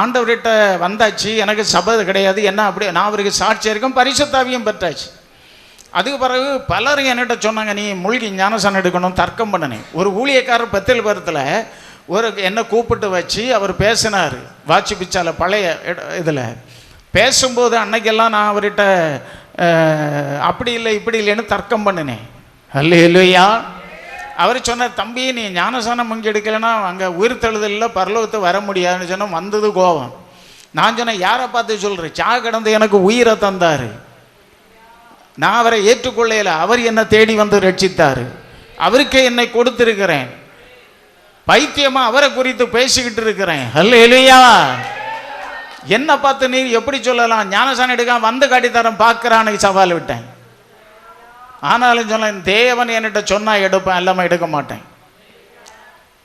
Speaker 1: ஆண்டவர்கிட்ட வந்தாச்சு, எனக்கு சபை கிடையாது, என்ன அப்படி நான் அவருக்கு சாட்சியாக இருக்கும், பரிசுத்தாவியும் பெற்றாச்சு. அதுக்கு பிறகு பலரும் என்கிட்ட சொன்னாங்க, நீ மூழ்கி ஞானசானம் எடுக்கணும், தர்க்கம் பண்ணினேன். ஒரு ஊழியக்காரர் பெத்தல்புரத்தில் என்னை கூப்பிட்டு வச்சு அவர் பேசினார், வாட்சி பிச்சால பழைய இதில் பேசும்போது அன்னைக்கெல்லாம் நான் அவர்கிட்ட அப்படி இல்லை இப்படி இல்லைன்னு தர்க்கம் பண்ணினேன். அல்லேலூயா. அவர் சொன்னார், தம்பி நீ ஞானசானம் முங்கி எடுக்கலைன்னா அங்கே உயிர் தழுதலில் பரலோகத்தை வர முடியாதுன்னு சொன்னால் வந்தது கோபம். நான் சொன்னேன், யாரை பார்த்து சொல்கிறேன், கடந்து எனக்கு உயிரை தந்தார், நான் அவரை ஏற்றுக்கொள்ளையில, அவர் என்னை தேடி வந்து ரட்சித்தார், அவருக்கே என்னை கொடுத்திருக்கிறேன், பைத்தியமா அவரை குறித்து பேசிக்கிட்டு இருக்கிறேன். அல்லேலூயா. என்ன பார்த்து நீர் எப்படி சொல்லலாம், ஞானசானம் எடுக்காம வந்து காட்டித்தரம் பார்க்குறான்னு சவால் விட்டேன். ஆனாலும் சொன்னேன், தேவன் என்கிட்ட சொன்னா எடுப்பேன், எல்லாமே எடுக்க மாட்டேன்.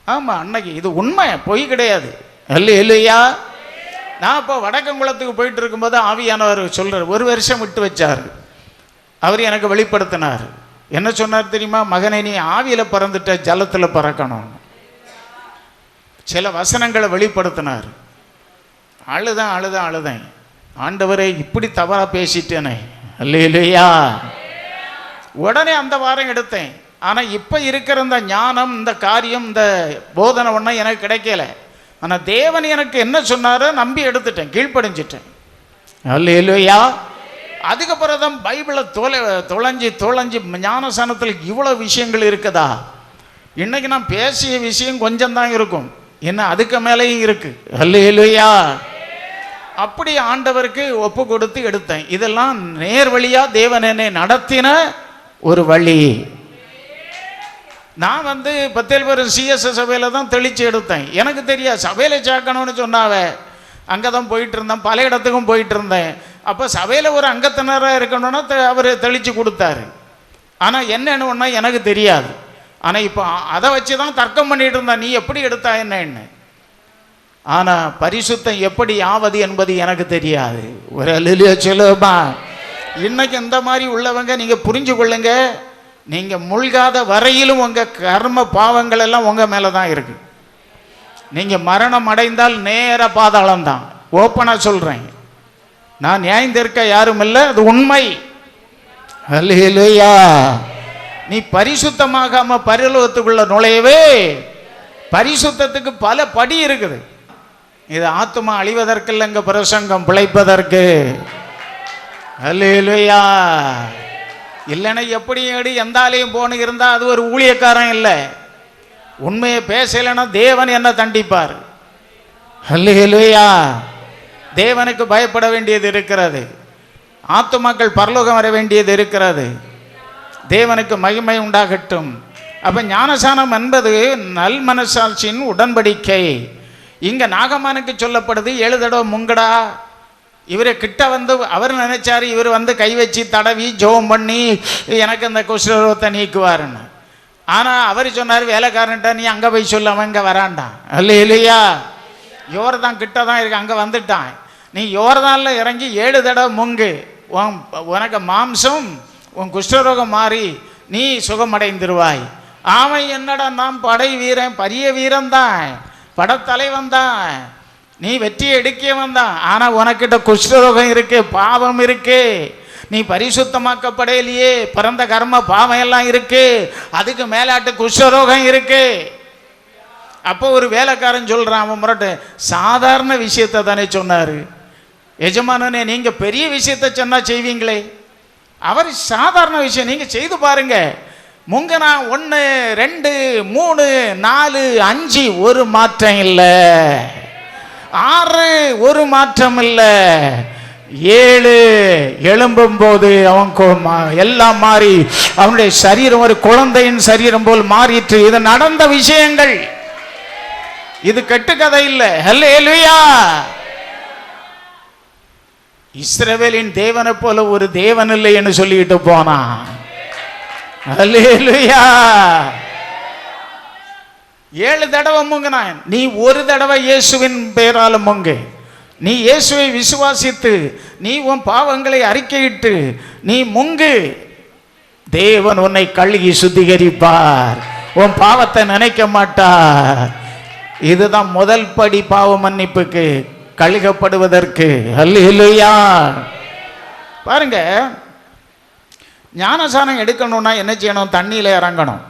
Speaker 1: ஆமாம், அன்னைக்கு இது உண்மை, பொய் கிடையாது. அல்லேலூயா. நான் இப்போ வடக்கங்குளத்துக்கு போயிட்டு இருக்கும்போது ஆவியானவர் சொல்றார், 1 வருஷம் விட்டு வச்சார், அவர் எனக்கு வெளிப்படுத்தினார். என்ன சொன்னார் தெரியுமா, மகனை நீ ஆவியில் பறந்துட்ட, ஜலத்தில் பறக்கணும். சில வசனங்களை வெளிப்படுத்தினார். அழுதேன், ஆண்டவரை இப்படி தவறாக பேசிட்டேனே. அல்லேலூயா. உடனே அந்த வாரம் எடுத்தேன். ஆனால் இப்போ இருக்கிற இந்த ஞானம், இந்த காரியம், இந்த போதனை ஒன்றும் எனக்கு கிடைக்கல. ஆனால் தேவன் எனக்கு என்ன சொன்னாரோ நம்பி எடுத்துட்டேன், கீழ்ப்படிஞ்சிட்டேன். அல்லேலூயா. அதுக்கப்புறம் தான் பைபிளை தொலைஞ்சி ஞானசானத்தில் இவ்வளோ விஷயங்கள் இருக்குதா. இன்னைக்கு நான் பேசிய விஷயம் கொஞ்சம் தான் இருக்கும், என்ன அதுக்கு மேலேயும் இருக்கு. அல்லேலூயா. அப்படி ஆண்டவருக்கு ஒப்பு கொடுத்து எடுத்தேன். இதெல்லாம் நேர் வழியா தேவன் என்னை நடத்தின ஒரு வழி. நான் பத்தேல்புரம் சிஎஸ்எஸ் சபையில தான் தெளிச்சு எடுத்தேன். எனக்கு தெரியாது, சபையில சேர்க்கணும்னு சொன்னாவ, அங்கே தான் போயிட்டு இருந்தேன், பல இடத்துக்கும் போயிட்டு இருந்தேன். அப்போ சபையில் ஒரு அங்கத்தினராக இருக்கணும்னா அவர் தெளிச்சு கொடுத்தாரு. ஆனால் என்னன்னு ஒன்றா எனக்கு தெரியாது. ஆனால் இப்போ அதை வச்சு தான் தர்க்கம் பண்ணிட்டு இருந்தா, நீ எப்படி எடுத்தா என்னன்னு. ஆனால் பரிசுத்தம் எப்படி ஆவது என்பது எனக்கு தெரியாது. ஒரு அல்லேலூயா சொல்லுமா. இன்னைக்கு இந்த மாதிரி உள்ளவங்க நீங்கள் புரிஞ்சு கொள்ளுங்க, நீங்கள் முழ்காத வரையிலும் உங்கள் கர்ம பாவங்கள் எல்லாம் உங்கள் மேலே தான் இருக்கு. நீங்கள் மரணம் அடைந்தால் நேர பாதாளம் தான். ஓப்பனாக சொல்கிறேன், நான் நியாயந்திருக்க யாரும் இல்லை, அது உண்மை. அல்லேலூயா. நீ பரிசுத்தமாகாம பரலோகத்துக்குள்ள நுழையவே பரிசுத்தத்துக்கு பல படி இருக்குது. இது ஆத்துமா அழிவதற்கு இல்லைங்க, பிரசங்கம் பிழைப்பதற்கு. அல்லேலூயா. இல்லைன்னா எப்படி எந்த ஆலயம் போன இருந்தா அது ஒரு ஊழியக்காரன் இல்லை. உண்மையை பேசலைன்னா தேவன் என்ன தண்டிப்பார். அல்லேலூயா. தேவனுக்கு பயப்பட வேண்டியது இருக்கிறது. ஆத்துமாக்கள் பரலோகம் வர வேண்டியது இருக்கிறது. தேவனுக்கு மகிமை உண்டாகட்டும். அப்ப ஞானசானம் என்பது நல் மனசாட்சியின் உடன்படிக்கை. இங்க நாகமானுக்கு சொல்லப்படுது 7 தடவை முங்கடா. இவரை கிட்ட வந்து அவர் நினைச்சாரு இவர் வந்து கை வச்சு தடவி ஜோம் பண்ணி எனக்கு அந்த குஷ்டரோகத்தை நீக்குவாருன்னு. ஆனா அவர் சொன்னார் வேலைக்காரன்ட்ட நீ அங்க போய் சொல்ல, அவன் இங்க வரான்டான். இல்லையா, யோர்தான் கிட்ட தான் இருக்கு, அங்க வந்துட்டான். நீ யோர்தான்ல இறங்கி 7 தடவை முங்கு, உனக்கு மாம்சம் உன் குஷ்டரோகம் மாறி நீ சுகமடைந்துருவாய். அவன் என்னடா நாம் படை வீரன், பெரிய வீரன் தான், படத்தலைவன் தான், நீ வெற்றி எடுக்கவன் தான். ஆனா உனக்கிட்ட குஷ்டரோகம் இருக்கு, பாவம் இருக்கு, நீ பரிசுத்தமாக்கப்படையிலேயே, பிறந்த கர்ம பாவம் எல்லாம் இருக்கு, அதுக்கு மேலாட்டு குஷ்டரோகம் இருக்கு. அப்போ ஒரு வேலைக்காரன் சொல்றான், அவன் முரட்டு சாதாரண விஷயத்தை தானே சொன்னாரு, எஜமானனே நீங்க பெரிய விஷயத்தை சொன்னா செய்வீங்களே, அவர் சாதாரண விஷயம் நீங்க செய்து பாருங்க. முங்கனா 1 2 3 4 5 ஒரு மாற்றம் இல்லை, 6 ஒரு மாற்றம் இல்லை, 7 எழும்பும் போது அவன் எல்லாம் மாறி அவனுடைய சரீரம் ஒரு குழந்தையின் சரீரம் போல் மாறிற்று. இது நடந்த விஷயங்கள், இது கட்டுக்கதை இல்லை. ஹல்லேலூயா. இஸ்ரவேலின் தேவனை போல ஒரு தேவன் இல்லை என்று சொல்லிட்டு போனான். அல்லேலூயா. 7 தடவை முங்கினான். நீ ஒரு தடவை இயேசுவின் பெயரால முங்கு. நீ இயேசுவை விசுவாசித்து நீ உன் பாவங்களை அறிக்கையிட்டு நீ முங்கு. தேவன் உன்னை கழுகி சுத்திகரிப்பார், உன் பாவத்தை நினைக்க மாட்டார். இதுதான் முதல் படி பாவ மன்னிப்புக்கு, கழுகப்படுவதற்கு. அல்லேலூயா. பாருங்க, ஞானசானம் எடுக்கணும்னா என்ன செய்யணும்? தண்ணியில இறங்கணும்.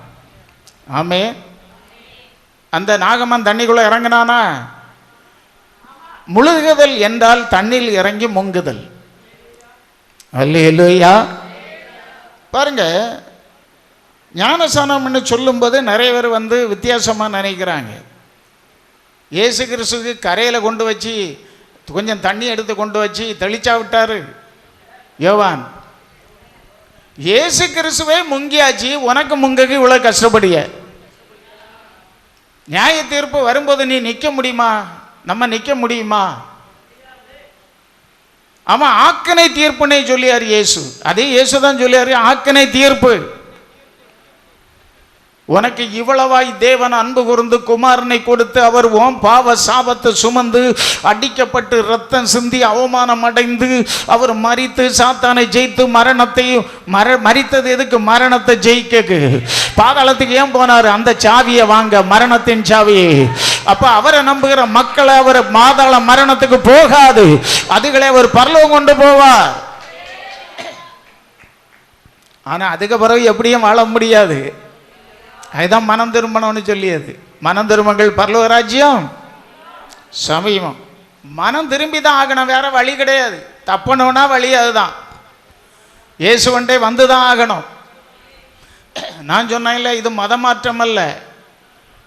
Speaker 1: ஆமே. அந்த நாகமன் தண்ணிக்குள்ள இறங்கினானா? முழுகுதல் என்றால் தண்ணில் இறங்கி முங்குதல். அல்லேலூயா. பாருங்க, ஞானசானம்னு சொல்லும்போது நிறைய பேர் வந்து வித்தியாசமா நினைக்கிறாங்க. இயேசு கிறிஸ்துக்கு கரையில் கொண்டு வச்சு கொஞ்சம் தண்ணி எடுத்து கொண்டு வச்சு தெளிச்சா விட்டாரு யோவான். இயேசு கிறிஸ்துவே முங்கியாச்சு, உனக்கு முங்கக்கு இவ்வளவு கஷ்டப்படிய. நியாய தீர்ப்பு வரும்போது நீ நிற்க முடியுமா? நம்ம நிற்க முடியுமா? அவன் ஆக்கனை தீர்ப்புனே சொல்லியாரு இயேசு. அதே இயேசு தான் சொல்லியாரு ஆக்கனை தீர்ப்பு. உனக்கு இவ்வளவாய் தேவன் அன்பு கூர்ந்து குமாரனை கொடுத்து அவர் ஓம் பாவ சாபத்தை சுமந்து அடிக்கப்பட்டு ரத்தம் சிந்தி அவமானம் அடைந்து அவர் மரித்து சாத்தானை ஜெயித்து மரணத்தை மரித்தது எதுக்கு? மரணத்தை ஜெயிக்க. பாதாளத்துக்கு ஏன் போனாரு? அந்த சாவியை வாங்க, மரணத்தின் சாவியை. அப்ப அவரை நம்புகிற மக்களை அவர் மாதாள மரணத்துக்கு போகாது, அதுகளை அவர் பரலோகம் கொண்டு போவார். ஆனா அதுக்கு பிறகு எப்படியும் வாழ முடியாது. அதுதான் மனம் திரும்பணும்னு சொல்லியது. மனம் திரும்பங்கள் பரலோக ராஜ்யம் சமீபம். மனம் திரும்பி தான் ஆகணும், வேற வழி கிடையாது. தப்பணும்னா வழி அதுதான், இயேசுவண்டே வந்து தான் ஆகணும். நான் சொன்னேன் இல்லை, இது மத மாற்றம் அல்ல,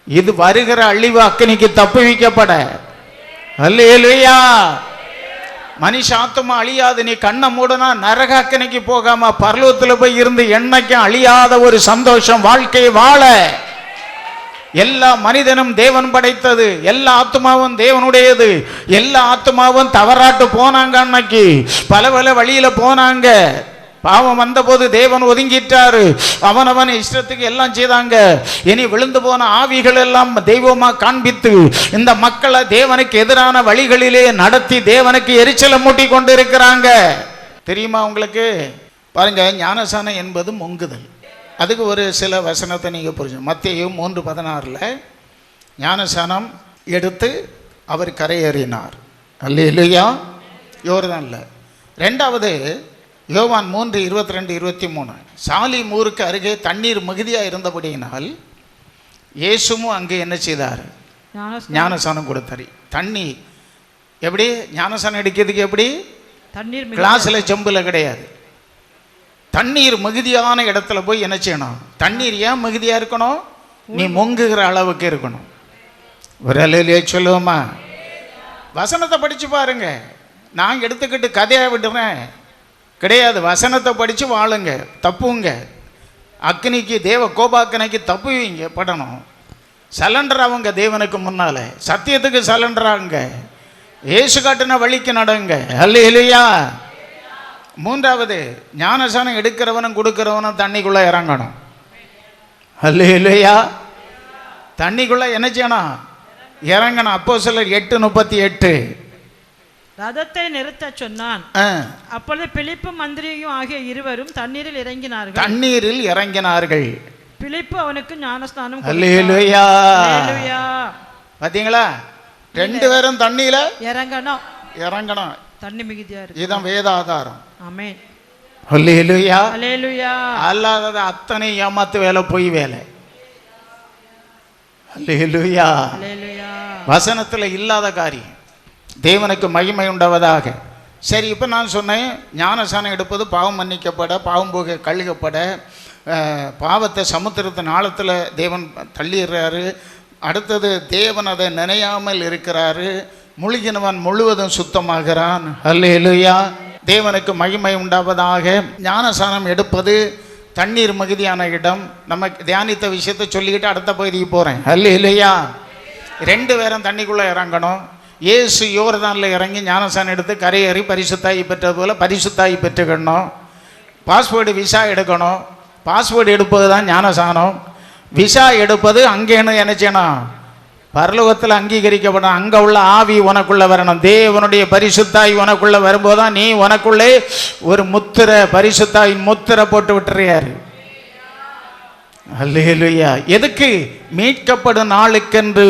Speaker 1: இது வருகிற அழிவு அக்கினிக்கு தப்புவிக்கப்பட. அல்லேலூயா. மனுஷ ஆத்மா அழியாது. நீ கண்ணை மூடனா நரக அக்கினிக்கு போகாம பரலோகத்தில் போய் இருந்து என்னைக்கும் அழியாத ஒரு சந்தோஷம் வாழ்க்கையை வாழ. எல்லா மனிதனும் தேவன் படைத்தது, எல்லா ஆத்மாவும் தேவனுடையது. எல்லா ஆத்மாவும் தவறாட்டு போனாங்க, அன்னைக்கு பல பல வழியில போனாங்க. பாவம் வந்த போது தேவன் ஒதுங்கிட்டாரு, அவனவன் இஷ்டத்துக்கு எல்லாம் செய்தாங்க. இனி விழுந்து போன ஆவிகள் எல்லாம் தெய்வமா காண்பித்து இந்த மக்களை தேவனுக்கு எதிரான வழிகளிலே நடத்தி தேவனுக்கு எரிச்சலை மூட்டி கொண்டு இருக்கிறாங்க. தெரியுமா உங்களுக்கு? பாருங்க, ஞானசானம் என்பது முங்குதல். அதுக்கு ஒரு சில வசனத்தை நீங்க புரிஞ்சு. மத்தேயு 3:16 ஞானசானம் எடுத்து அவர் கரையேறினார். அல்லேலூயா. யோர்தான்ல. ரெண்டாவது யோவான் 3:22-23 சாலிமூருக்கு அருகே தண்ணீர் மிகுதியாக இருந்தபடியினால் இயேசுவும் அங்கே என்ன செய்தார்? ஞானசானம் கொடுத்தாரு. தண்ணி எப்படி ஞானசானம் எடுக்கிறதுக்கு எப்படி?
Speaker 3: தண்ணீர்
Speaker 1: கிளாஸில் செம்பில் கிடையாது. தண்ணீர் மிகுதியான இடத்துல போய் என்ன செய்யணும்? தண்ணீர் ஏன் மிகுதியாக இருக்கணும்? நீ முங்குகிற அளவுக்கு இருக்கணும். ஒரு அலையிலே சொல்லுவோமா? வசனத்தை படித்து பாருங்க. நான் எடுத்துக்கிட்டு கதையாக விடுறேன் கிடையாது. வசனத்தை படித்து வாழுங்க, தப்புங்க. அக்னிக்கு தேவ கோபாக்கனைக்கு தப்புவீங்க படணும். சலண்டர் அவங்க தேவனுக்கு முன்னால சத்தியத்துக்கு சலண்டராங்க. ஏசு காட்டின வழிக்கு நடங்க. அல்லேலூயா. மூன்றாவது, ஞானசானம் எடுக்கிறவனும் கொடுக்கிறவனும் தண்ணிக்குள்ள இறங்கணும். அல்லேலூயா. தண்ணிக்குள்ள என்ன செய்யணும்? இறங்கணும். அப்போஸ்தலர் 8:38
Speaker 3: ரதத்தை நிறுத்த சொன்னான். அப்பொழுது பிலிப்பு மந்திரியும் ஆகிய இருவரும் தண்ணீரில் இறங்கினார்கள்.
Speaker 1: தண்ணீரில் இறங்கினார்கள்.
Speaker 3: பிலிப்பு அவனுக்கு ஞானஸ்நானம்.
Speaker 1: அல்லேலூயா. பாத்தீங்களா? ரெண்டு பேரும் தண்ணியில இறங்கணும்.
Speaker 3: தண்ணி மிகுதியா இருக்கு.
Speaker 1: இதுதான் வேதாதாரம்.
Speaker 3: ஆமென்.
Speaker 1: அல்லேலூயா.
Speaker 3: அல்லேலூயா.
Speaker 1: அல்லாதது அத்தனை ஏமாத்து வேலை, பொய் வேலை. அல்லேலூயா.
Speaker 3: அல்லேலூயா.
Speaker 1: வசனத்துல இல்லாத காரியம். தேவனுக்கு மகிமை உண்டாவதாக. சரி, இப்போ நான் சொன்னேன் ஞானசானம் எடுப்பது பாவம் மன்னிக்கப்பட, பாவம் போக கழுகப்பட, பாவத்தை சமுத்திரத்தின் ஆழத்தில் தேவன் தள்ளிடுறாரு. அடுத்தது தேவன் அதை நினையாமல் இருக்கிறாரு. முழுகினவன் முழுவதும் சுத்தமாகிறான். அல்லேலூயா. தேவனுக்கு மகிமை உண்டாவதாக. ஞானசானம் எடுப்பது தண்ணீர் மிகுதியான இடம். நம்ம தியானித்த விஷயத்தை சொல்லிக்கிட்டு அடுத்த பகுதிக்கு போகிறேன். அல்லேலூயா. ரெண்டு பேரும் தண்ணிக்குள்ளே இறங்கணும். இயேசு யோர்தானில் இறங்கி ஞானசானம் எடுத்து கரையேறி பரிசுத்தாயி பெற்றது போல பரிசுத்தாயி பெற்றுக்கணும். பாஸ்போர்டு விசா எடுக்கணும். பாஸ்போர்ட் எடுப்பது தான் ஞானசானம். விசா எடுப்பது அங்கேன்னு என்ன செய்யணும்? பரலோகத்தில் அங்கீகரிக்கப்படும். அங்கே உள்ள ஆவி உனக்குள்ளே வரணும். தேவனுடைய பரிசுத்தாய் உனக்குள்ளே வரும்போது தான் நீ உனக்குள்ளே ஒரு முத்திரை, பரிசுத்தாயின் முத்திரை போட்டு விட்டுறியாரு. அல்லேலூயா. எதுக்கு? மீட்கப்படும் நாளுக்கென்று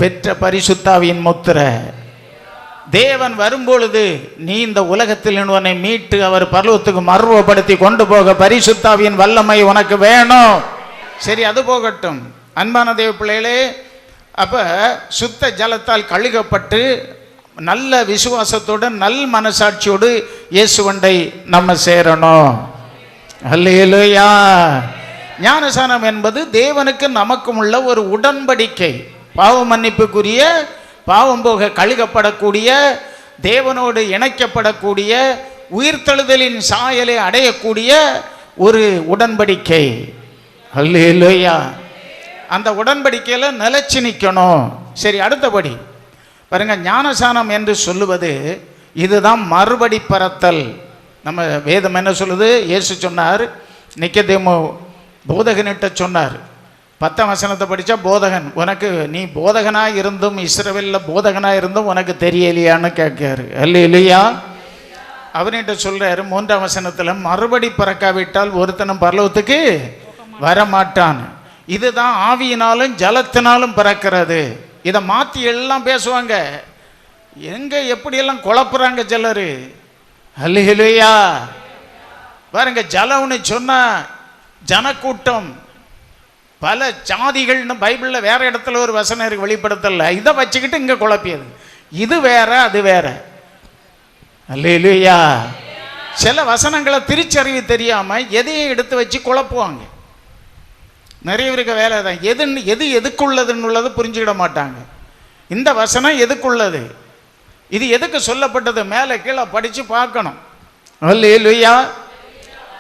Speaker 1: பெற்ற பரிசுத்தாவின் முத்திரை. தேவன் வரும்பொழுது நீ இந்த உலகத்தில் உன்னை மீட்டு அவர் பரலோகத்துக்கு மறுவப்படுத்தி கொண்டு போக பரிசுத்தாவின் வல்லமை உனக்கு வேணும். சரி, அது போகட்டும். அன்பான தேவ பிள்ளைகளே, அப்போ சுத்த ஜலத்தால் கழுகப்பட்டு நல்ல விசுவாசத்தோடு நல் மனசாட்சியோடு இயேசுவண்டை நம்ம சேரணும். அல்லேலூயா. ஞானசானம் என்பது தேவனுக்கு நமக்கும் உள்ள ஒரு உடன்படிக்கை. பாவ மன்னிப்புக்குரிய, பாவம் போக கழுகப்படக்கூடிய, தேவனோடு இணைக்கப்படக்கூடிய, உயிர்த்தெழுதலின் சாயலை அடையக்கூடிய ஒரு உடன்படிக்கை. அல்லேலூயா. அந்த உடன்படிக்கையில் நிலைச்சு நிற்கணும். சரி, அடுத்தபடி பாருங்க. ஞானசானம் என்று சொல்லுவது இதுதான் மறுபடி பிறத்தல். நம்ம வேதம் என்ன சொல்லுது? இயேசு சொன்னார், நிக்கதேமு போதகனிட்ட சொன்னார். 10ஆம் வசனத்தை படித்தா, போதகன் உனக்கு, நீ போதகனாக இருந்தும் இஸ்ரவேலில் போதகனாக இருந்தும் உனக்கு தெரியலையான்னு கேட்காரு. அல்லேலூயா. அவர்கிட்ட சொல்கிறாரு 3ஆம் வசனத்தில், மறுபடி பிறக்காவிட்டால் ஒருத்தனும் பரலோகத்துக்கு வரமாட்டான். இதுதான் ஆவியினாலும் ஜலத்தினாலும் பிறக்கிறது. இதை மாற்றி எல்லாம் பேசுவாங்க. எங்கே எப்படியெல்லாம் குழப்புறாங்க சிலர். அல்லேலூயா. பாருங்க, ஜலம்னு சொன்னால் ஜனக்கூட்டம், பல ஜாதிகள்னு பைபிளில் வேற இடத்துல ஒரு வசனம் இருக்கு, வெளிப்படுத்தல. இதை வச்சுக்கிட்டு இங்கே குழப்பியது. இது வேற, அது வேற. அல்லேலூயா. சில வசனங்களை திருச்சறிவு தெரியாமல் எதையும் எடுத்து வச்சு குழப்புவாங்க. நிறைய பேருக்கு வேலை தான். எது எதுக்குள்ளதுன்னு உள்ளது புரிஞ்சுக்கிட மாட்டாங்க. இந்த வசனம் எதுக்குள்ளது, இது எதுக்கு சொல்லப்பட்டது, மேலே கீழே படித்து பார்க்கணும். அல்லேலூயா.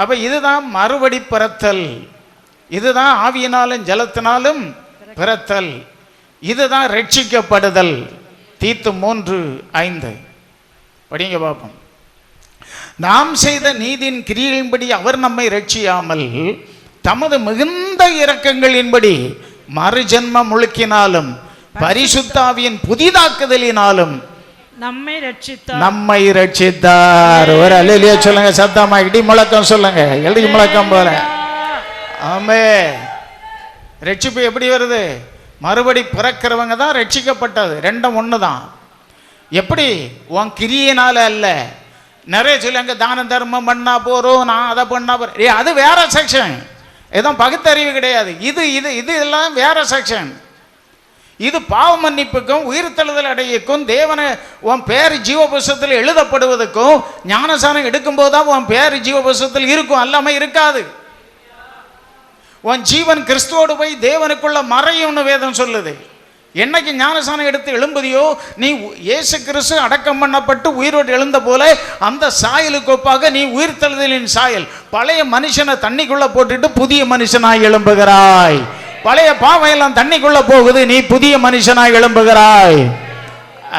Speaker 1: அப்போ இதுதான் மறுபடி பிறத்தல். இதுதான் ஆவியினாலும் ஜலத்தினாலும் பிறத்தல். இதுதான் ரட்சிக்கப்படுதல். தீத்து 3:5 படிங்க பார்ப்போம். நாம் செய்த நீதியின் கிரியையின்படி அவர் நம்மை ரட்சியாமல் தமது மிகுந்த இரக்கங்களின்படி மறுஜன்ம முழுக்கினாலும் பரிசுத்தாவியின் புதிதாக்குதலினாலும் நம்மை ரட்சித்தார். ஒரு அல்லேலூயா சொல்லுங்க சத்தமா. இடி முழக்கம் சொல்லுங்க, எழுதி முழக்கம் போல. ஆமே. ரட்சிப்பு எப்படி வருது? மறுபடி பிறக்கிறவங்க தான் ரட்சிக்கப்பட்டது. ரெண்டும் ஒன்று தான். எப்படி? உன் கிரியையினால அல்ல. நிறைய சொல்லுங்க, தான தர்மம் பண்ணா போறோம், நான் அதை பண்ணா போறேன். அது வேற செக்ஷன். எதுவும் பகுத்தறிவு கிடையாது. இது இது இது எல்லாம் வேற செக்ஷன். இது பாவ மன்னிப்புக்கும் உயிர்த்தெழுதல் அடையக்கும் தேவனை உன் பேர் ஜீவ புஸ்தகத்தில் எழுதப்படுவதற்கும் ஞானசானம் எடுக்கும்போது தான் உன் பேர் ஜீவ புஸ்தகத்தில் இருக்கும், அல்லாம இருக்காது. உன் ஜீவன் கிறிஸ்துவோடு போய் தேவனுக்குள்ள மறையும்னு வேதம் சொல்லுது. என்னைக்கு ஞானசானம் எடுத்து எழும்புதியோ நீ இயேசு கிறிஸ்து அடக்கம் பண்ணப்பட்டு உயிரோடு எழுந்த போல அந்த சாயலுக்கு ஒப்பாக நீ உயிர்த்தெழுதலின் சாயல். பழைய மனுஷனை தண்ணிக்குள்ள போட்டுட்டு புதிய மனுஷனாய் எழும்புகிறாய். பழைய பாவம் எல்லாம் தண்ணிக்குள்ள போகுது, நீ புதிய மனுஷனாய் எழும்புகிறாய்.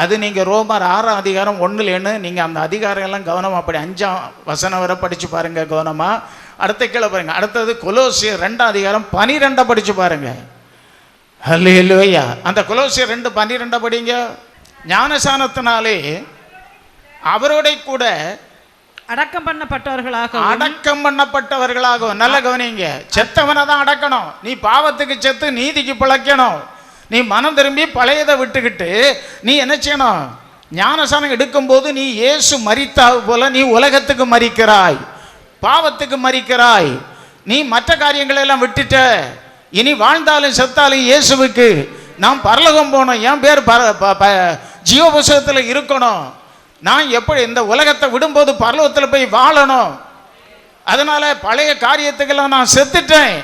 Speaker 1: அது நீங்க ரோமர் 6ஆம் அதிகாரம் 1 நீங்க அந்த அதிகாரம் எல்லாம் கவனமா படி, 5ஆம் வசனம் வரை படிச்சு பாருங்க கவனமா. அடுத்த கீழே பாருங்க. அடுத்தது கொலோசியர் 2ஆம் அதிகாரம் 12 படிச்சு பாருங்க. ஹல்லேலூயா. அந்த கொலோசியர் 2:12 படிங்க. ஞானசானத்தினாலே அவரோட கூட
Speaker 3: அடக்கம் பண்ணப்பட்டவர்களாகவும்
Speaker 1: நல்ல கவனிங்க. செத்தவனை தான் அடக்கணும். நீ பாவத்துக்கு செத்து நீதிக்கு பிழைக்கணும். நீ மனம் திரும்பி பழையதை விட்டுக்கிட்டு நீ என்ன செய்யணும்? ஞானசானம் எடுக்கும்போது நீ இயேசு மரித்தா போல நீ உலகத்துக்கு மரிக்கிறாய், பாவத்துக்கு மரிக்கிறாய். நீ மற்ற காரியங்களை எல்லாம் விட்டுட்ட. இனி வாழ்ந்தாலும் செத்தாலும் இயேசுவுக்கு. நான் பரலோகம் போனோம், என் பேர் ஜீவ புஸ்தகத்தில் இருக்கணும். நான் எப்படி இந்த உலகத்தை விடும்போது பரலோகத்தில் போய் வாழணும். அதனால பழைய காரியத்துக்கெல்லாம் நான் செத்துட்டேன்.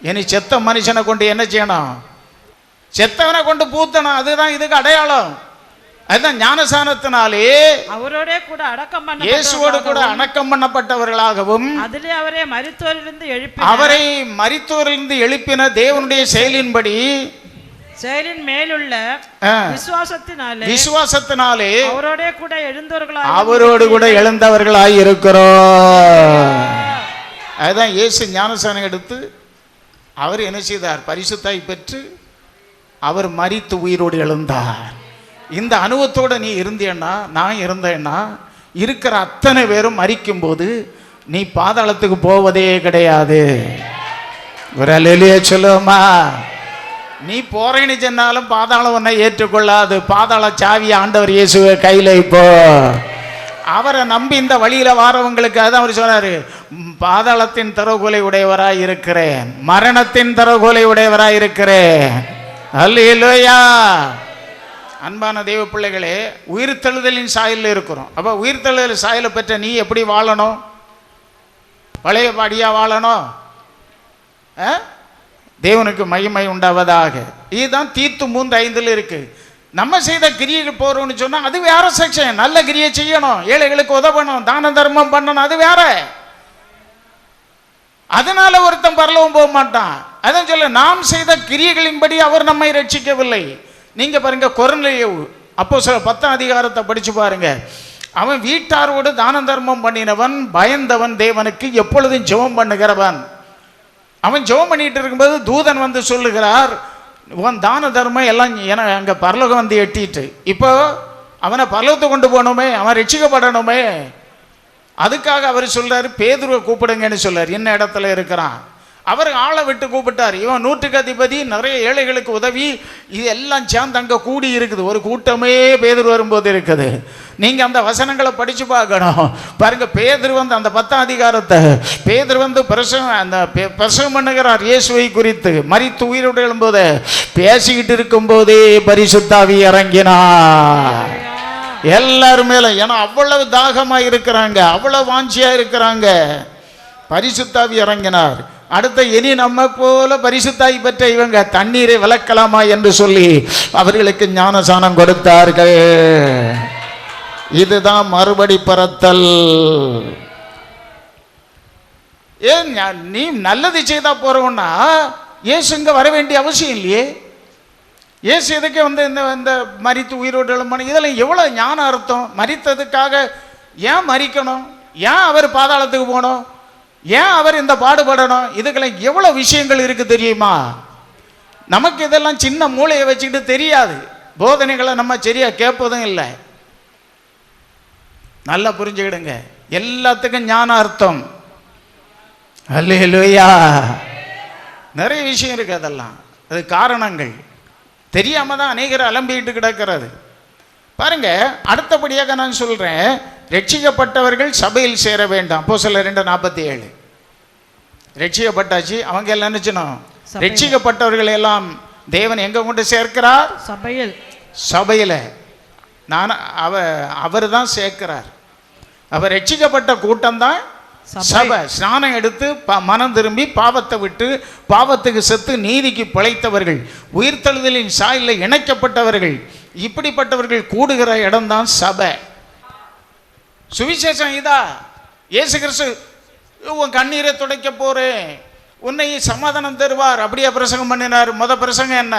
Speaker 1: இனி செத்த மனுஷனை கொண்டு என்ன செய்யணும்? செத்தவனை கொண்டு பூத்தணும். அதுதான் இதுக்கு அடையாளம். அதுதான் ஞானசானத்தினாலே
Speaker 3: அவரோட கூட அடக்கம் பண்ண
Speaker 1: இயேசுவோடு கூட அடக்கம் பண்ணப்பட்டவர்களாகவும்
Speaker 3: அதிலே அவரை மரித்தோரிலிருந்து எழுப்பின தேவனுடைய செயலின் மேலுள்ள விசுவாசத்தினாலே அவரோடு கூட எழுந்தவர்களாய் இருக்கிறோம். அதுதான் இயேசு ஞானசானம் எடுத்து அவர் என்ன செய்தார்? பரிசுத்தாய் பெற்று அவர் மரித்து உயிரோடு எழுந்தார். இந்த அனுபவத்தோடு நீ இருந்தேன்னா, நான் இருந்தேன்னா, இருக்கிற அத்தனை பேரும் மரிக்கும் போது நீ பாதாளத்துக்கு போவதே கிடையாது. ஒரு அல்லேலூயா சொல்லுமா? நீ போறேன்னு சொன்னாலும் பாதாளம் உன்னை ஏற்றுக்கொள்ளாது. பாதாள சாவியை ஆண்டவர் இயேசுவை கையில இப்போ அவரை நம்பி இந்த வழியில வாரவங்களுக்கு அதான் அவர் சொன்னாரு, பாதாளத்தின் திறவுகோலை உடையவராய் இருக்கிறேன், மரணத்தின் திறவுகோலை உடையவராய் இருக்கிறேன். அல்லேலூயா. அன்பான தெய்வ பிள்ளைகளே, உயிர்த்தெழுதலின் சாயலில் இருக்கிறோம். அப்போ உயிர்த்தெழுதல் சாயலை பெற்ற நீ எப்படி வாழணும்? பழைய பாடியா வாழணும்? தேவனுக்கு மகிமை உண்டாவதாக. இதுதான் தீத்து 3:5 இருக்கு. நம்ம செய்த கிரியைகள் போறோம்னு சொன்னா அது வேற செக்ஷன். நல்ல கிரியை செய்யணும், ஏழைகளுக்கு உதவணும், தான தர்மம் பண்ணணும், அது வேற. அதனால ஒருத்தன் பரலோகம் போக மாட்டான். அதான் சொல்ல, நாம் செய்த கிரியைகளின்படி அவர் நம்மை ரட்சிக்கவில்லை. நீங்க பாருங்க, கொர்நேலியு அப்போஸ்தலர் 10ஆம் அதிகாரத்தை படிச்சு பாருங்க. அவன் வீட்டாரோடு தான தர்மம் பண்ணினவன், பயந்தவன், தேவனுக்கு எப்பொழுதும் ஜெபம் பண்ணுகிறவன். அவன் ஜெபம் பண்ணிட்டு இருக்கும்போது தூதன் வந்து சொல்லுகிறார், உன் தான தர்மம் எல்லாம் அங்க பரலோகம் வந்து எட்டிட்டு, இப்போ அவனை பரலோகத்தை கொண்டு போகணுமே, அவன் ரட்சிக்கப்படணுமே. அதுக்காக அவர் சொல்றாரு, பேதுருவை கூப்பிடுங்கன்னு சொல்றாரு. என்ன இடத்துல இருக்கிறான்? அவர் ஆளை விட்டு கூப்பிட்டார். இவன் 100க்கு அதிபதி, நிறைய ஏழைகளுக்கு உதவி, இது எல்லாம் சேர்ந்து அங்கே கூடி இருக்குது. ஒரு கூட்டமே பேதுரு வரும்போது இருக்குது. நீங்க அந்த வசனங்களை படிச்சு பார்க்கணும். பாருங்க, பேதுரு வந்து அந்த 10ஆம் அதிகாரத்தை பேதுரு வந்து பிரசவம் பண்ணுகிறார் இயேசுவை குறித்து. மரித்து உயிரோடு எழும்போது பேசிக்கிட்டு இருக்கும் போதே பரிசுத்தாவி இறங்கினார் எல்லாரும் மேல. ஏன்னா அவ்வளவு தாகமா இருக்கிறாங்க, அவ்வளவு வாஞ்சியா இருக்கிறாங்க. பரிசுத்தாவி இறங்கினார். அடுத்த இனி நம்ம போல பரிசுத்தாய் பெற்ற இவங்க தண்ணீரை விளக்கலாமா என்று சொல்லி அவர்களுக்கு ஞானசானம் கொடுத்தார்கள். இதுதான் மறுபடி பிறத்தல். ஏன் நீ நல்லது செய்தா போறோம்னா இயேசு இங்க வர வேண்டிய அவசியம் இல்லையே. இயேசு எதுக்கு வந்து இந்த மரித்து உயிரோடு எழும்பணும்? இதெல்லாம் எவ்வளவு ஞான அர்த்தம். மரித்ததுக்காக ஏன் மரிக்கணும்? ஏன் அவர் பாதாளத்துக்கு போகணும்? ஏன் அவர் இந்த பாடுபடணும்? இதுக்கெல்லாம் எவ்வளவு விஷயங்கள் இருக்கு தெரியுமா? நமக்கு இதெல்லாம் சின்ன மூளையை வச்சுக்கிட்டு தெரியாது. போதனைகளை நம்ம சரியா கேட்பதும் இல்லை. நல்லா புரிஞ்சுக்கிடுங்க, எல்லாத்துக்கும் ஞான அர்த்தம். அல்லேலூயா. நிறைய விஷயம் இருக்கு. அதெல்லாம் அது காரணங்கள் தெரியாம தான் அநேகர் அலம்பிட்டு கிடக்கிறது. பாருங்க, அடுத்தபடியாக நான் சொல்றேன், ரட்சிக்கப்பட்டவர்கள் சபையில் சேர வேண்டாம். அப்போஸ்தலர் 2:47.
Speaker 1: ரட்சிக்கப்பட்டாச்சு. அவங்க எல்லாம் நினைச்சணும்,
Speaker 3: சபையில.
Speaker 1: ரட்சிக்கப்பட்டவர்கள் எல்லாம் தேவன் எங்க கொண்டு சேர்க்கிறார்?
Speaker 3: சபையில்.
Speaker 1: சபையில. அவர் தான் சேர்க்கிறார். அவர் ரட்சிக்கப்பட்ட கூட்டம் தான் சபை. ஸ்நானம் எடுத்து மனம் திரும்பி பாவத்தை விட்டு பாவத்துக்கு செத்து நீதிக்கு பிழைத்தவர்கள், உயிர்த்தெழுதலின் சாயலில் இணைக்கப்பட்டவர்கள், இப்படிப்பட்டவர்கள் கூடுகிற இடம்தான் சபை. சுவிசேஷம் இதா? இயேசு கிறிஸ்து உன் கண்ணீரை துடைக்க போறேன், உன்னை சமாதானம் தருவார், அப்படியே பிரசங்கம் பண்ணினார். பிரசங்கம் என்ன?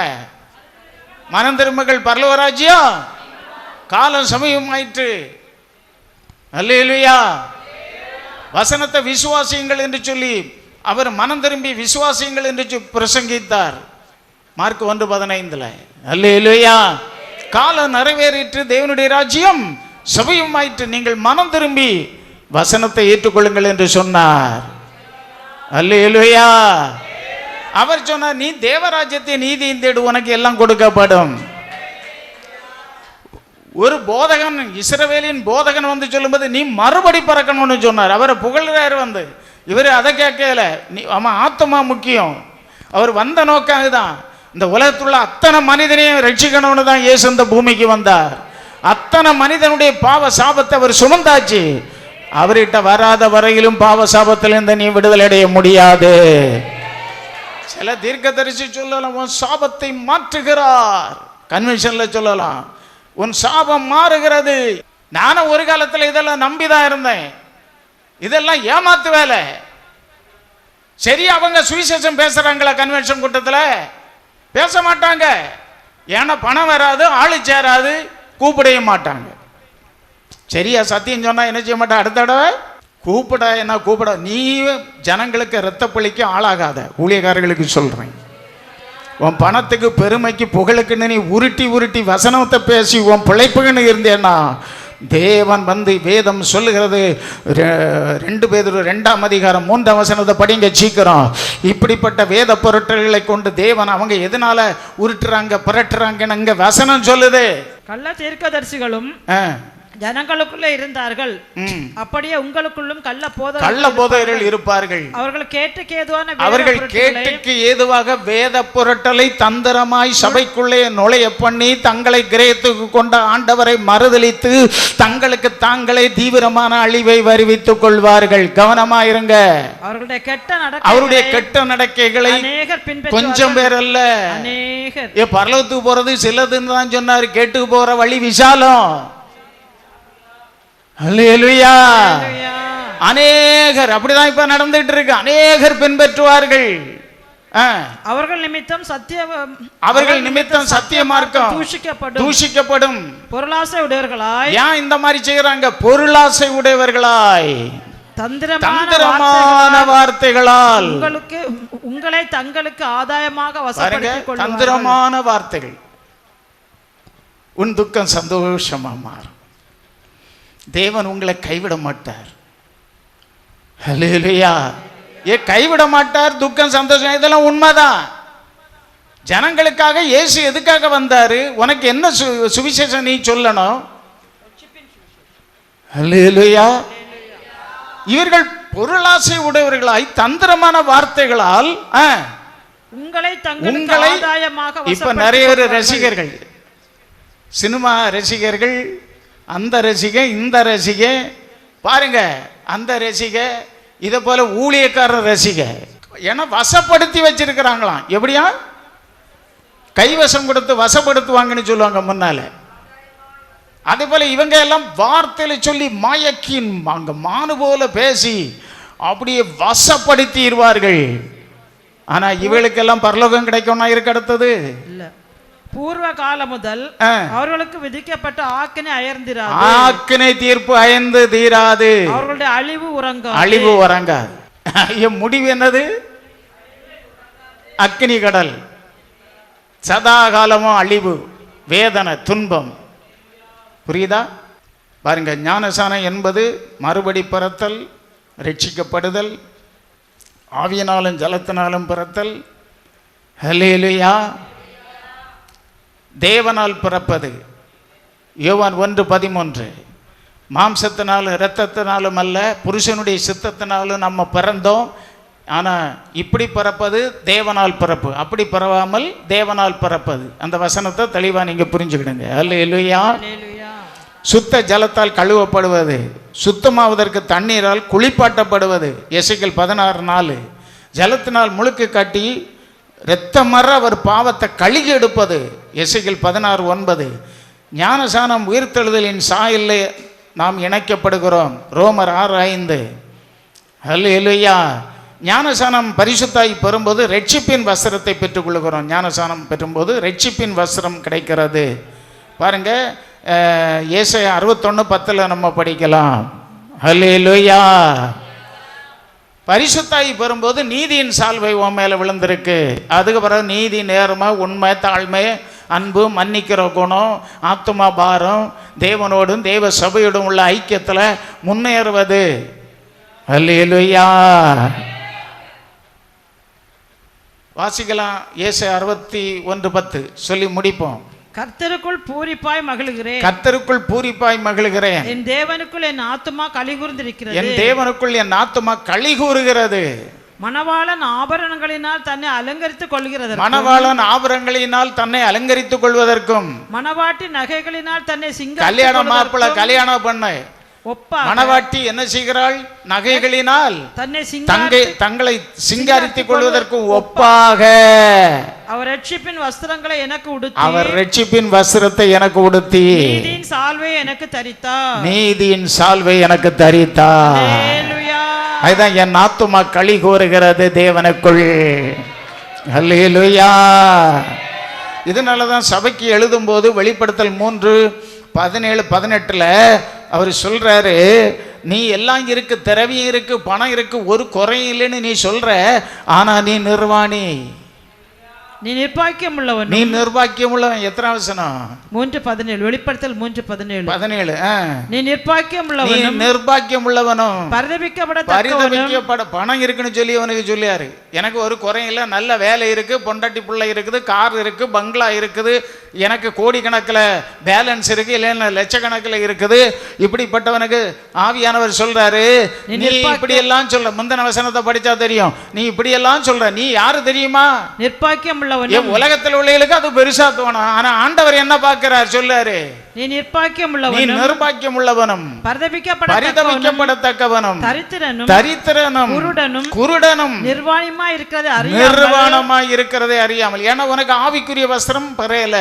Speaker 1: மனம் திரும்புங்கள், பரலோக ராஜ்யம் காலம் சமயமாயிற்று. அல்லேலூயா. வசனத்தை விசுவாசியுங்கள் என்று சொல்லி அவர் மனம் திரும்பி விசுவாசியுங்கள் என்று பிரசங்கித்தார். மார்க் 1:15. அல்லேலூயா. காலம் நிறைவேறிற்று, தேவனுடைய ராஜ்யம் சபையுமாயிற்று, நீங்கள் மனம் திரும்பி வசனத்தை ஏற்றுக்கொள்ளுங்கள் என்று சொன்னார். அல்லேலூயா. அவர் சொன்னார், நீ தேவராஜ்யத்தை நீதியின் தேடு, உனக்கு எல்லாம் கொடுக்கப்படும். ஒரு போதகன், இஸ்ரவேலின் போதகன் வந்து சொல்லும்போது நீ மறுபடி பிறக்கணும்னு சொன்னார். அவரை புகழ்றாரு வந்து. இவர் அதை கேட்கல, நீ அவன் ஆத்மா முக்கியம். அவர் வந்த நோக்கம் தான், இந்த உலகத்துள்ள அத்தனை மனிதனையும் ரட்சிக்கணும்னு தான் இயேசு இந்த பூமிக்கு வந்தார். அத்தனை மனிதனுடைய பாவ சாபத்தை அவர் சுமந்தாச்சு. அவர்கிட்ட வராத வரையிலும் பாவ சாபத்திலிருந்து நீ விடுதலை அடைய முடியாது. சில தீர்க்கதரிசி சொல்லலாம், உன் சாபத்தை மாற்றுகிறார். கன்வென்ஷன்ல சொல்லலாம், உன் சாபம் மாறுகிறது. நானும் ஒரு காலத்தில் இதெல்லாம் நம்பிதான் இருந்தேன். இதெல்லாம் ஏமாத்து வேலை. சரி, அவங்க சுவிசேஷம் பேசுறாங்களா கன்வென்ஷன் கூட்டத்தில்? பேச மாட்டாங்க. ஏன்னா பணம் வராது, ஆளு சேராது, கூப்பிடவே மாட்டாங்க. சரியா சத்தியம் சொன்னா என்ன செய்ய மாட்டா? அடுத்த தடவை கூப்பிட என்ன கூப்பிட. நீ ஜனங்களுக்கு இரத்த பலிக்கு ஆளாகாத. ஊழியக்காரர்களுக்கு சொல்றேன், உன் பணத்துக்கு பெருமைக்கு புகழுக்குன்னு நீ உருட்டி உருட்டி வசனத்தை பேசி உன் பிழைப்புன்னு இருந்தேன்னா தேவன் வந்து வேதம் சொல்லுகிறது, 2 பேதுரு 2:3 படிங்க சீக்கிரம். இப்படிப்பட்ட வேத பொருட்களை கொண்டு தேவன் அவங்க எதனால உருட்டுறாங்க புரட்டுறாங்கன்னு அங்க வசனம் சொல்லுது.
Speaker 3: கள்ள தீர்க்கதரிசிகளும் ஜனங்களுக்குள்ளே இருந்தார்கள், அப்படியே உங்களுக்குள்ளும் கள்ள போதகர்கள் இருப்பார்கள். அவர்கள் கேட்டுக்கு ஏதுவாக வேத பொருட்களை தந்திரமாய் சபைக்குள்ளே நுழைய பண்ணி தங்களை கிரயத்துக்கு கொண்ட ஆண்டவரை மறுதலித்து தங்களுக்கு தாங்களே தீவிரமான அழிவை வருவித்துக் கொள்வார்கள். கவனமாயிருங்க. அவருடைய கெட்ட நடக்கைகளை கொஞ்சம் பேர் அல்ல, பரலோகத்துக்கு போறது சிலதுன்னு தான் சொன்னார். கேட்டு போற வழி விசாலம். அல்லேலூயா. அநேகர் அப்படிதான் இப்ப நடந்துட்டு இருக்கு. அநேகர் பின்பற்றுவார்கள். அவர்கள் நிமித்தம் சத்திய மார்க்கம் தூஷிக்கப்படும். பொருளாசை உடையவர்களாய். ஏன் இந்த மாதிரி செய்யறாங்க? பொருளாசை உடையவர்களாய், தந்திரமான வார்த்தைகளால் உங்களை தங்களுக்கு ஆதாயமாக வசப்படுத்திக் கொள்வார்கள். தந்திரமான வார்த்தைகள். உன் துக்கம் சந்தோஷமா மாறும். தேவன் உங்களை கைவிட மாட்டார். ஹல்லேலூயா. கைவிட மாட்டார். துக்கம் சந்தோஷம் இதெல்லாம் உண்மைதான். ஜனங்களுக்காக இயேசு எதுக்காக வந்தாரு? உனக்கு என்ன சுவிசேஷம் நீ சொல்லணும்? ஹல்லேலூயா. இவர்கள் பொருளாசை உடையவர்களாய் தந்திரமான வார்த்தைகளால் உங்களை இப்ப நிறைய ரசிகர்கள், சினிமா ரசிகர்கள், அந்த ரசிகை இந்த ரசிகை பாருங்க, அந்த ரசிகை இதை போல ஊழியக்காரர் ரசிகை, ஏன்னா வசப்படுத்தி வச்சிருக்கிறாங்களாம். எப்படியா? கைவசம் கொடுத்து வசப்படுத்துவாங்கன்னு சொல்லுவாங்க முன்னால. அதே போல இவங்க எல்லாம் வார்த்தையில சொல்லி மயக்கி அங்க மானு போல பேசி அப்படியே வசப்படுத்திடுவார்கள். ஆனா இவளுக்கெல்லாம் பரலோகம் கிடைக்கும்னா இருக்க அடுத்தது இல்ல. பூர்வ காலம் முதல் அவர்களுக்கு விதிக்கப்பட்ட ஆக்கினை அயர்ந்திராது. ஆக்கினை தீர்ப்பு அயர்ந்து தீராது. அவர்களுடைய அழிவு உறங்காது. முடிவு என்னது? அக்கினி கடல். சதா காலமும் அழிவு, வேதனை, துன்பம். புரியுதா? பாருங்க, ஞானசானம் என்பது மறுபடி பிறத்தல், ரட்சிக்கப்படுதல், ஆவியினாலும் ஜலத்தினாலும் பிறத்தல். ஹல்லேலூயா. தேவனால் பிறப்பது. யோவான் 1:13. மாம்சத்தினாலும் இரத்தத்தினாலும் அல்ல, புருஷனுடைய சித்தத்தினாலும் நம்ம பிறந்தோம்.
Speaker 1: ஆனால் இப்படி பிறப்பது தேவனால் பிறப்பு, அப்படி பிறவாமல் தேவனால் பிறப்பது. அந்த வசனத்தை தெளிவாக நீங்கள் புரிஞ்சுக்கிடுங்க. அல்லேலூயா. சுத்த ஜலத்தால் கழுவப்படுவது, சுத்தமாவதற்கு தண்ணீரால் குளிப்பாட்டப்படுவது. எசேக்கியேல் 16:4. ஜலத்தினால் முழுக்கு காட்டி இரத்தமற அவர் பாவத்தை கழுகி எடுப்பது. எசேக்கியேல் 16:9. ஞானசானம் உயிர்த்தெழுதலின் சாயலில் நாம் இணைக்கப்படுகிறோம். ரோமர் 6:5. அல்லேலூயா. ஞானசானம் பரிசுத்தாய் பெறும்போது ரட்சிப்பின் வஸ்திரத்தை பெற்றுக்கொள்கிறோம். ஞானசானம் பெறும்போது ரட்சிப்பின் வஸ்திரம் கிடைக்கிறது. பாருங்க, ஏசாயா 61:10 நம்ம படிக்கலாம். அல்லேலூயா. பரிசுத்தாய் பெறும்போது நீதியின் சால்வை உன் மேலே விழுந்திருக்கு. அதுக்கு பிறகு நீதி, நேர்மை, உண்மை, தாழ்மை, அன்பு, மன்னிக்கிற குணம், ஆத்துமா பாரம், தேவனோடும் தேவ சபையோடும் உள்ள ஐக்கியத்தில் முன்னேறுவது. அல்லேலூயா. வாசிக்கலாம். ஏசாயா 61:10 சொல்லி முடிப்போம்.
Speaker 4: கர்த்தருக்குள் பூரிப்பாய் மகிழுகிறேன்,
Speaker 1: கர்த்தருக்குள் பூரிப்பாய் மகிழுகிறேன்,
Speaker 4: என் தேவனுக்குள் என் ஆத்துமா களிகூர்ந்திருக்கிறது,
Speaker 1: என் தேவனுக்குள் என் ஆத்துமா களிகூறுகிறது.
Speaker 4: மணவாளன் ஆபரணங்களினால் தன்னை அலங்கரித்துக் கொள்கிறது,
Speaker 1: மணவாளன் ஆபரணங்களினால் தன்னை அலங்கரித்துக் கொள்வதற்கும்,
Speaker 4: மணவாட்டி நகைகளினால் தன்னை
Speaker 1: கல்யாண மாப்பிள்ளை கல்யாணம் பண்ண
Speaker 4: ஒப்பாக
Speaker 1: மணவாட்டி என்ன செய்கிறாள்? நகைகளினால் தங்களை சிங்காரித்துக் கொள்வதற்கும் ஒப்பாக
Speaker 4: அவர் ரட்சிப்பின் வஸ்திரங்களை எனக்கு உடுத்தி,
Speaker 1: அவர் ரட்சிப்பின் வஸ்திரத்தை எனக்கு உடுத்தி
Speaker 4: நீதியின் சால்வை எனக்கு தரித்தார்,
Speaker 1: நீதியின் சால்வை எனக்கு தரித்தார்.
Speaker 4: அல்லேலூயா.
Speaker 1: அதுதான் என் ஆத்துமா களி கூறுகிறது தேவனுக்குள். அல்லேலூயா. இதனாலதான் சபைக்கு எழுதும் போது வெளிப்படுத்தல் 3:17-18 அவர் சொல்றாரு, நீ எல்லாம் இருக்கு, திரவியம் இருக்கு, பணம் இருக்கு, ஒரு குறையும் இல்லைன்னு நீ சொல்ற, ஆனா நீ நிர்வாணி,
Speaker 4: நீ நிர்பாக்கியம் உள்ளவன்,
Speaker 1: நீ நிர்பாக்கியம் உள்ளவன். எத்தனை வசனம்?
Speaker 4: 3:17. வெளிப்படுத்தல் 3:17. நீ நிர்பாக்கியம் உள்ளவனும்,
Speaker 1: நிர்பாக்கியம் உள்ளவனும்,
Speaker 4: பரிதபிக்கப்பட
Speaker 1: பணம் இருக்குன்னு சொல்லி அவனுக்கு சொல்லியாரு, எனக்கு ஒரு குறையும் இல்லை, நல்ல வேலை இருக்கு, பொண்டாட்டி பிள்ளை இருக்குது, கார் இருக்கு, பங்களா இருக்குது, எனக்கு கோடிக்கணக்கில் பேலன்ஸ் இருக்கு, இல்லைன்னா லட்சக்கணக்கில் இருக்குது. இப்படிப்பட்டவனுக்கு ஆவியானவர் சொல்றாரு, நீ இப்படி எல்லாம் சொல்ற. முந்தின வசனத்தை படிச்சா தெரியும். நீ இப்படி எல்லாம் சொல்ற, நீ யாரு தெரியுமா?
Speaker 4: நிர்பாக்கியம் உள்ளவனும்.
Speaker 1: உலகத்தில் உள்ளவர்களுக்கு அது பெருசா தோணும், ஆனா ஆண்டவர் என்ன பார்க்கிறார் சொல்லாரு,
Speaker 4: நீ நிர்பாக்கியம் உள்ளவனும்,
Speaker 1: நீ நிர்பாக்கியம் உள்ளவனும், பரிதபிக்கப்படத்தக்கவனும், தரித்திரனும், குருடனும்,
Speaker 4: நிர்வாணமாய் இருக்கிறதை
Speaker 1: அறியாமல். ஏன்னா உனக்கு ஆவிக்குரிய வஸ்திரம் பெறையல.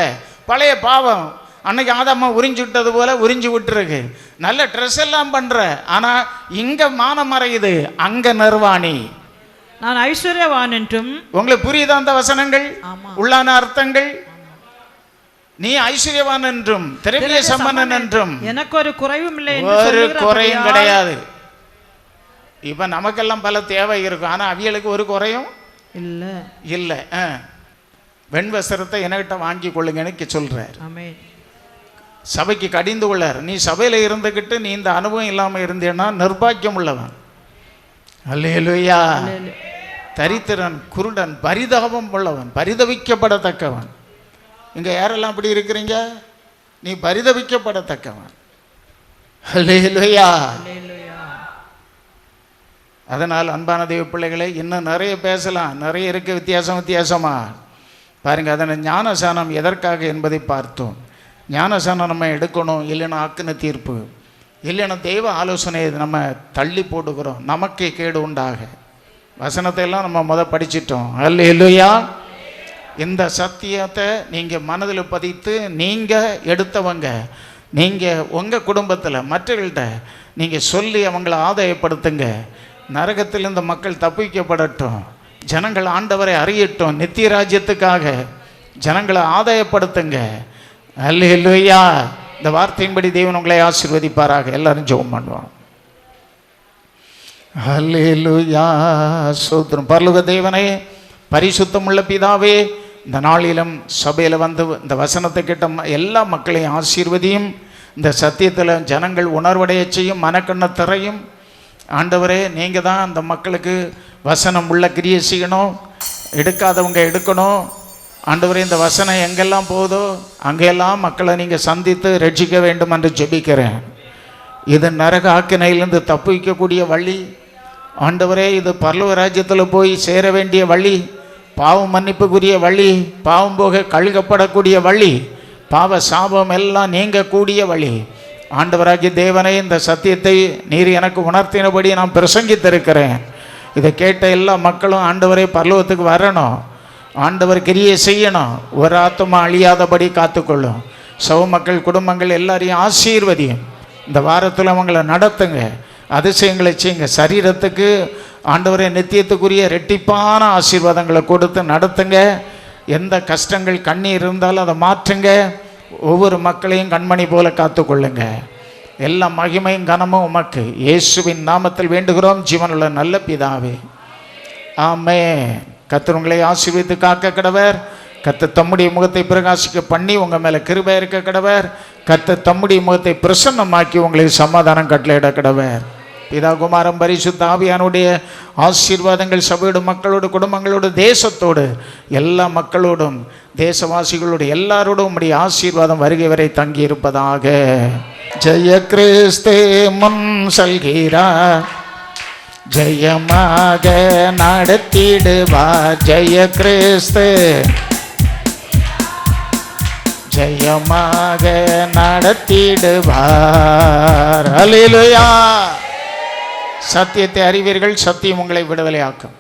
Speaker 1: பழைய பாவம் அன்னைக்கு ஆதாமா உறிஞ்சு விட்டது போல உறிஞ்சு விட்டுருக்கு. நல்ல ட்ரெஸ் எல்லாம் பண்ற, ஆனா இங்க மானம் மறையுது, அங்க நிர்வாணி.
Speaker 4: நான் ஐஸ்வர்யவான் என்றும்.
Speaker 1: உங்களுக்கு புரியுதா அந்த வசனங்கள், உள்ளான அர்த்தங்கள்? நீ ஐஸ்வர்யவான் என்றும் திரவிய சம்பன்னன் என்றும்
Speaker 4: எனக்கு ஒரு குறைவும் இல்லை,
Speaker 1: ஒரு குறையும் கிடையாது. இப்ப நமக்கெல்லாம் பல தேவை இருக்கும், ஆனா அவியலுக்கு ஒரு குறையும் இல்ல. வெண் வஸ்திரத்தை என்கிட்ட வாங்கி கொள்ளுங்கன்னு சொல்றார். சபைக்கு கடிந்து கொள்ளார். நீ சபையில இருந்துகிட்டு நீ இந்த அனுபவம் இல்லாம இருந்தேன்னா நிர்பாக்கியம் உள்ளவன். அல்லேலூயா. தரித்திரன், குருடன், பரிதாபம் உள்ளவன், பரிதவிக்கப்படத்தக்கவன். இங்க யாரெல்லாம் அப்படி இருக்கிறீங்க? நீ பரிதவிக்கப்படத்தக்கவன். அல்லேலூயா. அதனால் அன்பான தேவ பிள்ளைகளை, இன்னும் நிறைய பேசலாம், நிறைய இருக்கு வித்தியாசமா. பாருங்க, அதனை ஞானசானம் எதற்காக என்பதை பார்த்தோம். ஞானசானம் நம்ம எடுக்கணும், இல்லைன்னா ஆக்குன தீர்ப்பு, இல்லைன்னா தெய்வ ஆலோசனை நம்ம தள்ளி போட்டுக்கிறோம், நமக்கே கேடு உண்டாக. வசனத்தை எல்லாம் நம்ம படிச்சிட்டோம். அல்லேலூயா. இந்த சத்தியத்தை நீங்கள் மனதில் பதித்து நீங்கள் எடுத்தவங்க, நீங்கள் உங்கள் குடும்பத்தில் மற்றவர்கள்ட்ட நீங்கள் சொல்லி அவங்கள ஆதாயப்படுத்துங்க. நரகத்தில் இந்த மக்கள் தப்பிக்கப்படட்டும், ஜனங்கள் ஆண்டவரை அறியட்டும், நித்திய ராஜ்யத்துக்காக ஜனங்களை ஆதாயப்படுத்துங்க. அல்லேலூயா. இந்த வார்த்தையின்படி தேவன் உங்களை ஆசீர்வதிப்பாராக. எல்லாரும் ஜெபம் பண்ணுவோம். அல்லேலூயா. ஸ்தோத்திரம். பரலோக தேவனே, பரிசுத்தமுள்ள பிதாவே, இந்த நாளிலும் சபையில் வந்து இந்த வசனத்தை கேட்ட எல்லா மக்களையும் ஆசீர்வதியும். இந்த சத்தியத்தில் ஜனங்கள் உணர்வடைய செய்யும், மனக்கண்ணை திறையும். ஆண்டவரே, நீங்கள் தான் அந்த மக்களுக்கு வசனம் உள்ள கிரியை செய்யணும், எடுக்காதவங்க எடுக்கணும். ஆண்டவரே, இந்த வசனம் எங்கெல்லாம் போதோ அங்கெல்லாம் மக்களை நீங்கள் சந்தித்து ரட்சிக்க வேண்டும் என்று ஜெபிக்கிறேன். இது நரக ஆக்கினையிலிருந்து தப்பிக்கக்கூடிய வழி. ஆண்டவரே, இது பரலோக ராஜ்யத்தில் போய் சேர வேண்டிய வழி, பாவம் மன்னிப்புக்குரிய வழி, பாவம் போக கழுகப்படக்கூடிய வழி, பாவ சாபம் எல்லாம் நீங்கக்கூடிய வழி. ஆண்டவராகிய தேவனே, இந்த சத்தியத்தை நீர் எனக்கு உணர்த்தினபடி நான் பிரசங்கித்திருக்கிறேன். இதை கேட்ட எல்லா மக்களும் ஆண்டவரே பரலோகத்துக்கு வரணும், ஆண்டவர் கிரியை செய்யணும், ஒரு ஆத்துமா அழியாதபடி காத்துக்கொள்ளும். சவ மக்கள் குடும்பங்கள் எல்லாரையும் ஆசீர்வதியும். இந்த வாரத்தில் அவங்களை நடத்துங்க, அதிசயங்களை செய்யுங்க. சரீரத்துக்கு ஆண்டவரே நித்தியத்துக்குரிய ரெட்டிப்பான ஆசீர்வாதங்களை கொடுத்து நடத்துங்க. எந்த கஷ்டங்கள் கண்ணீர் இருந்தாலும் அதை மாற்றுங்க. ஒவ்வொரு மக்களையும் கண்மணி போல காத்துக்கொள்ளுங்க. எல்லா மகிமையும் கனமும் உமக்கு இயேசுவின் நாமத்தில் வேண்டுகிறோம் ஜீவனுள்ள நல்ல பிதாவே, ஆமென். கர்த்தர் உங்களை ஆசீர்வதித்து காக்க கடவர். கர்த்தர் தம்முடைய முகத்தை பிரகாசிக்க பண்ணி உங்கள் மேலே கிருபை இருக்க கடவர். கர்த்தர் தம்முடைய முகத்தை பிரசன்னமாக்கி உங்களுக்கு சமாதானம் கட்டளையிட கடவர். பிதா குமாரன் பரிசுத்த ஆவியானுடைய ஆசீர்வாதங்கள் சபையோடு, மக்களோடு, குடும்பங்களோடு, தேசத்தோடு, எல்லா மக்களோடும், தேசவாசிகளோடு எல்லாரோடும் உம்முடைய ஆசீர்வாதம் வருகை வரை தங்கி இருப்பதாக. ஜெய கிறிஸ்து முன் செல்கிறார், ஜெயமாக நடத்திடுவார். ஜெய கிறிஸ்து ஜெயமாக நடத்திடுவார். அல்லேலூயா. சத்தியத்தை அறிவீர்கள், சத்தியம் உங்களை விடுதலையாக்கும்.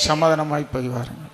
Speaker 1: சமாதானமாய் போய் வாருங்கள்.